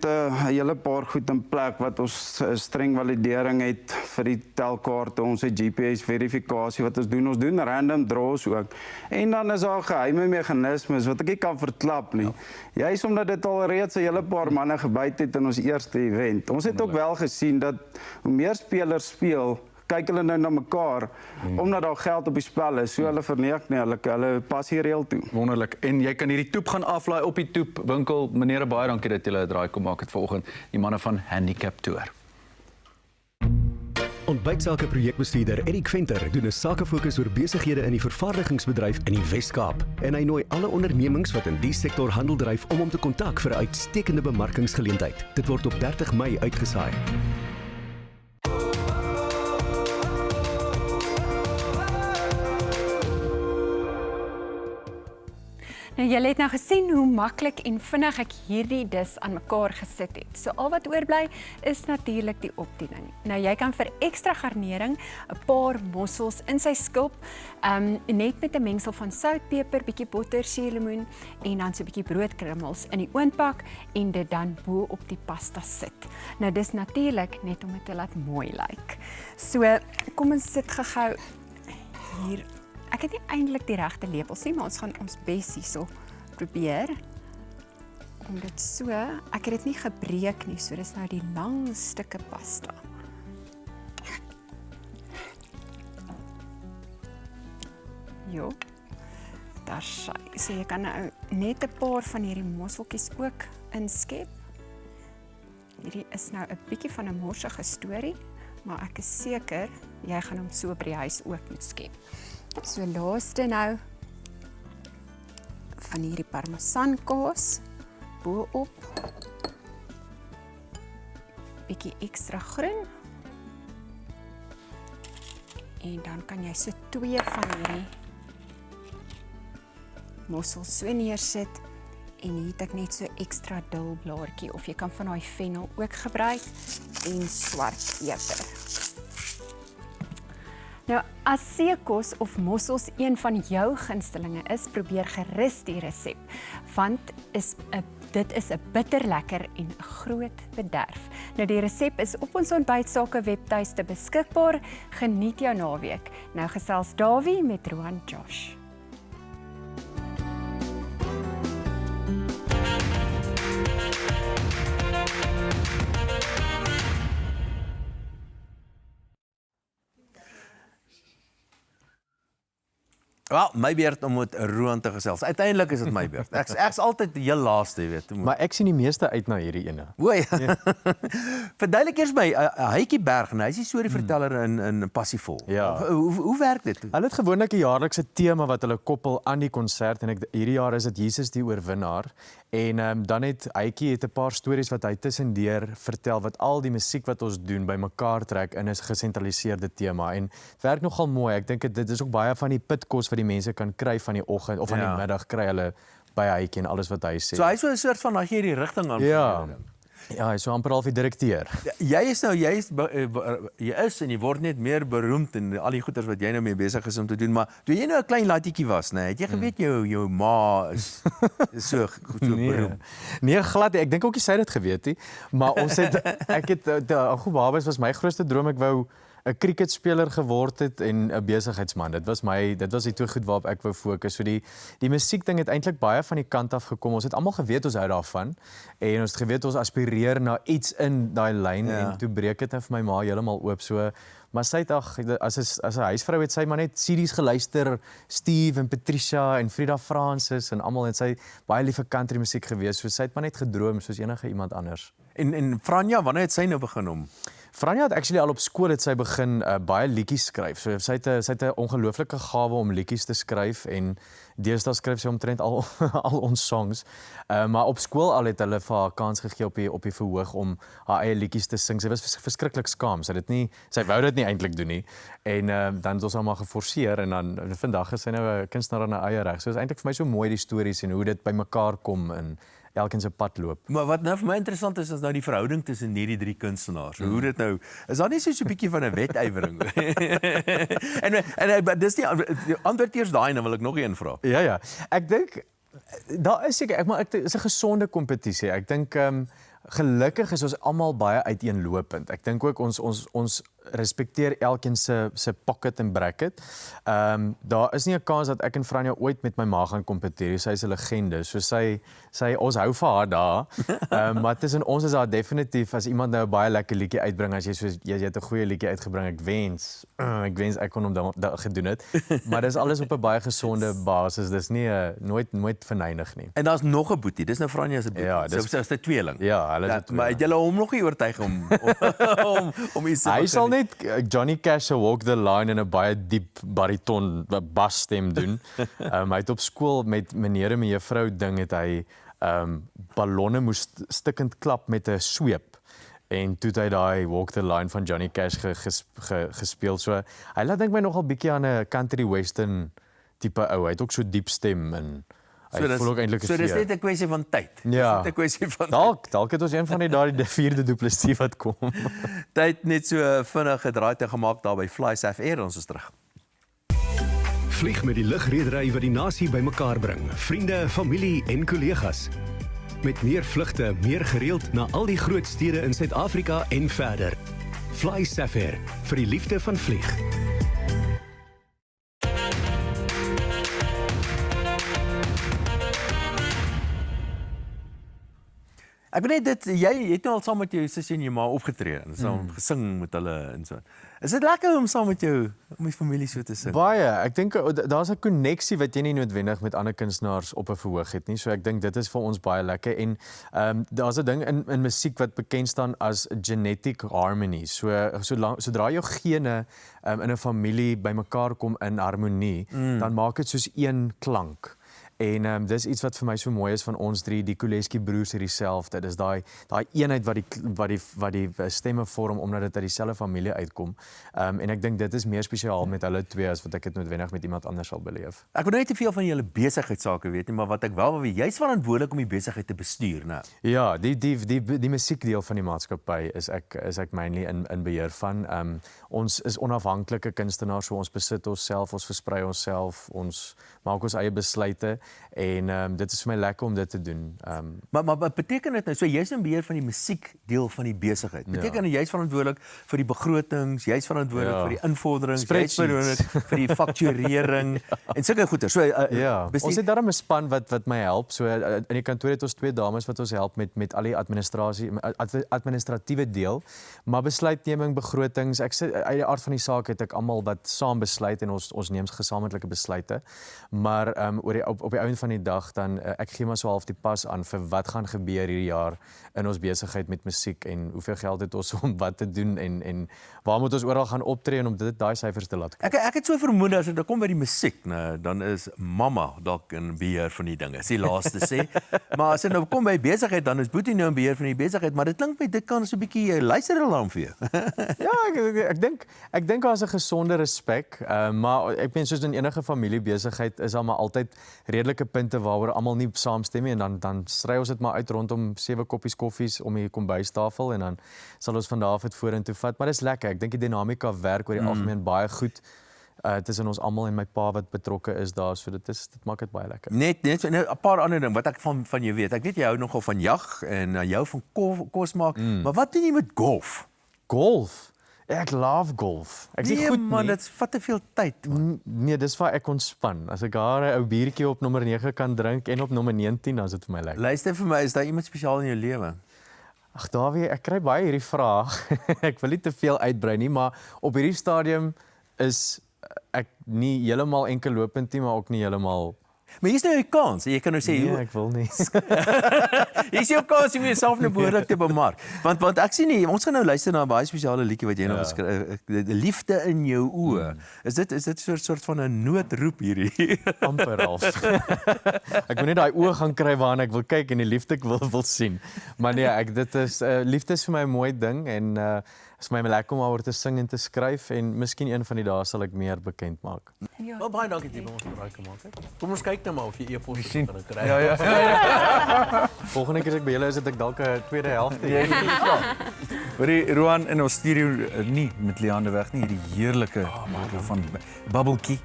'n hele paar goed in plek wat ons streng validering het vir die telkaarte, ons het GPS verifikasie wat ons doen random draws ook. En dan is daar geheime meganismes wat ek nie kan verklap nie. Juist omdat dit al reeds 'n hele paar manne gebyt het in ons eerste event. Ons het ook wel gesien dat hoe meer spelers speel, kyk hulle nou na mekaar, omdat daar geld op die spel is, so hulle verneek nie, hulle pas die reël toe. Wonderlik. En jy kan hierdie toep gaan aflaai op die toep winkel. Meneer, baie dankie dat julle 'n draai kom maak het vanoggend. Die manne van Handicap Tour. Ontbytsake projekbestuurder Erik Venter doen 'n sakefokus oor besighede in die vervaardigingsbedryf in die Wes-Kaap. En hy nooi alle ondernemings wat in die sektor handel dryf om hom te kontak vir 'n uitstekende bemarkingsgeleentheid. Dit word op 30 Mei uitgesaai. Nou, julle het nou gesien hoe maklik en vinnig ek hierdie dis aan mekaar gesit het. So al wat oorbly is natuurlik die opdiening. Nou jy kan vir ekstra garnering 'n paar mossels in sy skilp, net met 'n mengsel van soutpeper, bietjie botter, suurlemoen en dan so 'n bietjie broodkrummels in die oondpak en dit dan bo op die pasta sit. Nou dis natuurlik net om dit te laat mooi lyk. So kom ons sit gou hier. Ek het nie eintlik die regte lepels nie, maar ons gaan ons bes hierso probeer om dit so, ek het dit nie gebreek nie, so dis nou die lang stukke pasta. Jo, daar sy. So jy kan nou net 'n paar van hierdie mosseltjies ook inskep. Hierdie is nou 'n bietjie van 'n morsige storie, maar ek is seker jy gaan hom so by die huis ook moet skep. So laaste nou van hierdie parmesankaas bo-op. Bietjie ekstra groen. En dan kan jy so 2 van hierdie mossels so neersit en hier het ek net so ekstra dillblaartjie of jy kan van daai fennel ook gebruik en swart peper. Nou, as seekos of mossels een van jou gunstelinge is, probeer gerus die resep, want dit is 'n bitterlekker en 'n groot bederf. Nou die resep is op ons ontbytsake webtuiste beskikbaar. Geniet jou naweek. Nou gesels Dawie met Roan Josh. Wel, my beurt om met Roan te gesels. Uiteindelik is dit my beurt. Ek's altyd die heel laaste, jy weet. Maar ek sien die meeste uit na hierdie ene. O ja. Verduidelik eers my, Hytjie Berg, hy is die storieverteller in Passievol. Ja. Hoe werk dit? Hulle het gewoonlik 'n jaarlikse tema wat hulle koppel aan die konsert en hierdie jaar is dit Jesus die oorwinnaar. En dan het Hytjie 'n paar stories wat hy tussendeur vertel wat al die musiek wat ons doen bymekaar trek in 'n gesentraliseerde tema. En dit werk nogal mooi. Ek dink dit is ook baie van die pitkos wat die mense kan kry van die oggend of van die middag kry hulle by Hytjie en alles wat hy sê. So hy is so 'n soort van dat jy die rigting aan. Ja, hy is so amper al die direkteur. Jy is en jy word net meer beroemd en al die goeders wat jy nou mee besig is om te doen, maar toe jy nou 'n klein laatietjie was, nee, het jy geweet jou ma is so beroemd? Nee, glad nie. Ek dink ook nie sy het dit geweet nie, maar ons het goed babas was my grootste droom, ek wou 'n cricketspeler geword het en 'n besigheidsman. Dit was die twee goed waarop ek wou fokus. So die musiekding het eintlik baie van die kant af gekom. Ons het almal geweet ons hou daarvan en ons het geweet ons aspireer na iets in daai lyn en toe breek dit vir my ma heeltemal oop. So maar sy het as 'n huisvrou het sy maar net CD's geluister, Steve en Patricia en Frida Francis en almal en sy baie lief vir country musiek gewees. So sy het maar net gedroom soos enige iemand anders. En Franja, wanneer het sy nou begin om? Franja het actually al op skool het sy begin baie liedjies skryf. So sy het 'n ongelooflike gawe om liedjies te skryf en deesdae skryf sy omtrent al al ons songs. Maar op skool al het hulle vir haar kans gegee op die verhoog om haar eie liedjies te sing. Sy was verskriklik skaam. Sy wou dit nie eintlik doen nie. En dan het ons haar maar geforseer en dan vandag is sy nou 'n kunstenaar aan haar eie reg. So is eintlik vir my so mooi die stories en hoe dit bymekaar kom en elkeen se pad loop. Maar wat nou vir my interessant is nou die verhouding tussen hierdie drie kunstenaars. Hoe dit nou is daar nie so 'n bietjie van 'n wedywering. en dis die antwoord eers daai nou wil ek nog een vra. Ja. Ek dink daar is seker ek is 'n gesonde kompetisie. Ek dink gelukkig is ons almal baie uiteenlopend. Ek dink ook ons respekteer elkeen se pocket en bracket. Daar is nie 'n kans dat ek en Franja ooit met my ma gaan kompeteer. Sy is 'n legende. So sy ons hou vir haar daar. Maar tussen ons is daar definitief as iemand nou 'n baie lekker liedjie uitbring as jy het 'n goeie liedjie uitgebring. Ek wens ek kon hom daai gedoen het. Maar dis alles op 'n baie gesonde basis. Dis nie nooit verneig nie. En daar's nog 'n boetie. Dis nou Franja se boetie. Ja, dis 'n tweeling. Ja, hulle is maar het julle hom nog nie oortuig om iets te Hy sal net Johnny Cash se Walk the Line in 'n baie diep bariton basstem doen. Hy het op skool met meneer en mevrou ding het hy ballonne moes stikkend klap met 'n sweep. En toe het hy daai Walk the Line van Johnny Cash gespeel. So hy laat dink my nogal bietjie aan 'n country western tipe ou. Hy het ook so diep stem en hy voel ook eintlik 'n dis net 'n kwessie van tyd. Ja. Dis net 'n kwessie van dalk het ons een van die daardie vierde Du Plessis wat kom. Tyd net so vinnig gedraai te gemaak daar by FlySafair Air, ons is terug. Vlieg met die lugredery wat die nasie bymekaar bring. Vriende, familie en kollegas. Met meer vlugte, meer gereeld na al die groot stede in Suid-Afrika en verder. FlySafair, vir die liefde van vlieg. Ek weet net jy het nou al saam met jou sussie en jou ma opgetree en saam gesing met hulle en so. Is dit lekker om saam met jou om die familie so te sing? Baie. Ek dink daar's 'n koneksie wat jy nie noodwendig met ander kunstenaars op 'n verhoog het nie. So ek dink dit is vir ons baie lekker en daar's 'n ding in musiek wat bekend staan as genetic harmony. Sodra jou gene in 'n familie bymekaar kom in harmonie, dan maak dit soos een klank. En dis iets wat vir my so mooi is van ons drie, die Kuleski broers het dieselfde. Dis daai eenheid wat die stemme vorm omdat dit uit dieselfde familie uitkom. En ek dink dit is meer spesiaal met hulle twee as wat ek dit noodwendig met iemand anders sal beleef. Ek wil nou nie te veel van julle besigheidsake weet nie, maar wat ek wel wil, jy's verantwoordelik om die besigheid te bestuur, né? Ja, die musiekdeel van die maatskappy is ek mainly in beheer van. Ons is onafhanklike kunstenaars, so ons besit onsself, ons versprei onsself, ons maak ons eie besluite. En dit is vir my lekker om dit te doen. Maar beteken dit nou, so jy's in beheer van die musiekdeel van die besigheid. Beteken dit jy's verantwoordelik vir die begrotings, jy's verantwoordelik vir die invorderings, jy's verantwoordelik vir die fakturering en sulke goeder. So ons het daarom 'n span wat my help. So in die kantoor het ons 2 dames wat ons help met al die administratiewe deel, maar besluitneming, begrotings, uit die aard van die saak het ek almal wat saam besluit en ons neem gesamentlike besluite. Maar op die einde van die dag dan ek gee maar so half die pas aan vir wat gaan gebeur hierdie jaar in ons besigheid met musiek en hoeveel geld het ons om wat te doen en waar moet ons oral gaan optree en om daai syfers te laat kom. Ek het so vermoed as dit kom by die musiek, dan is mamma dalk in beheer van die dinge. Is die laaste sê. Maar as dit nou kom by besigheid dan is Boetie nou in beheer van die besigheid, maar dit klink my dit kan so 'n bietjie luisteralarm vir jou. Ja, ek dink daar's 'n gesonde respek, maar ek meen soos in enige familiebesigheid is daar maar altyd redelike punte waaroor almal nie saamstem nie en dan stry ons dit maar uit rondom 7 koppies koffies om die kombuistafel en dan sal ons van daar af dit vorentoe vat. Maar dis lekker. Ek dink die dinamika werk oor die algemeen baie goed. Tussen ons almal en my pa wat betrokke is daar, so dit maak dit baie lekker. Net 'n paar ander ding wat ek van jou weet. Ek weet jy hou nogal van jag en jou van kos maak, maar wat doen jy met golf? Golf? Ek love golf. Ek sê goed man, dit vat te veel tyd. Nee, dis waar ek ontspan. As ek daar 'n ou biertjie op nommer 9 kan drink en op nommer 19, dan is dit vir my lekker. Luister vir my, is daar iemand spesiaal in jou lewe? Ag Dawie, ek kry baie hierdie vraag. Ek wil nie te veel uitbrei nie, maar op hierdie stadium is ek nie heeltemal enkel lopend nie, maar ook nie heeltemal Maar hier's nou jou kans. Jy kan nou sê Nee, ek wil nie. hier's jou kans om jouself nou behoorlik te bemark. Want ek sien nie, ons gaan nou luister na 'n baie spesiale liedjie wat jy nou geskryf, Liefde in jou oë. Is dit 'n soort van 'n noodroep hierdie? Amper half. Ek moet net daai oë gaan kry waarna ek wil kyk en die liefde ek wil sien. Maar nee, dit is liefde is vir my 'n mooi ding en is my lekker om oor te sing en te skryf en miskien een van die dae sal ek meer bekend maak. Wel baie dankie dat jy by ons gebruik gemaak het. Kom ons kyk nou maar of jy e-pos kan kry. Ja. Volgende keer as ek by julle is, het ek dalk 'n tweede helfte. Hoorie Roan in ons studio nie met Leander weg nie, hierdie heerlike van Bubbeltjie.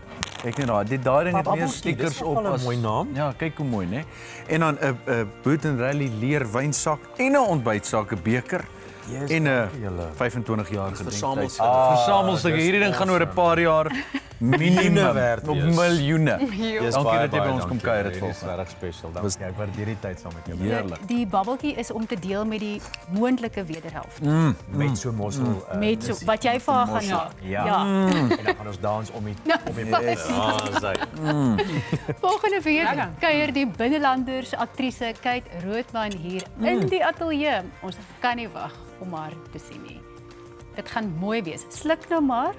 Kyk net daar, dit daar net meer stickers op as 'n mooi naam. Ja, kyk hoe mooi, né? En dan 'n Boot and Rally leer wynsak en 'n ontbytsak, 'n beker. En 'n 25 jaar gedenktyd. Versamelstukke. Hierdie ding gaan oor 'n paar jaar minimum werd op miljoene. Dankie dat jy by ons kom kuier het volgens. Dit is regtig spesiaal. Dankie. Ek waardeer die tyd saam met jou. Heerlik. Die babbeltjie is om te deel met die moontlike wederhelft. Met so mossel. Met so wat jy vir haar gaan maak. Ja. En dan gaan ons dans om die Volgende week kuier die binnelanders aktrise Kate Roodman hier in die ateljee. Ons kan nie wag om haar te sien nie. Dit gaan mooi wees. Sluk nou maar.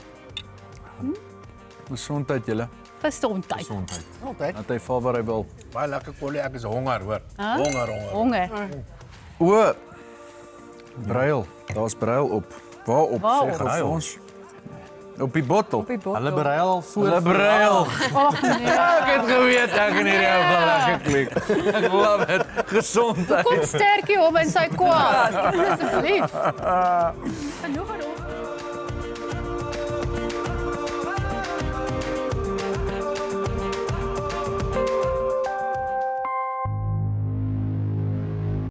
Gesondheid julle. Gesondheid. Dat hy val waar hy wil. Baie lekker kolie, ek is honger hoor. Honger. O. Brail. Daar's brail op. Waarop sê gou vir ons? Op die bottel. Hulle bereil al voor. Hulle bereil. Ag nee. Ek het geweet ek in hierdie ou gaan lekker klik. Ek love it. Gesondheid. Kom sterkie hom in sy kwaad. Asseblief. Genoeg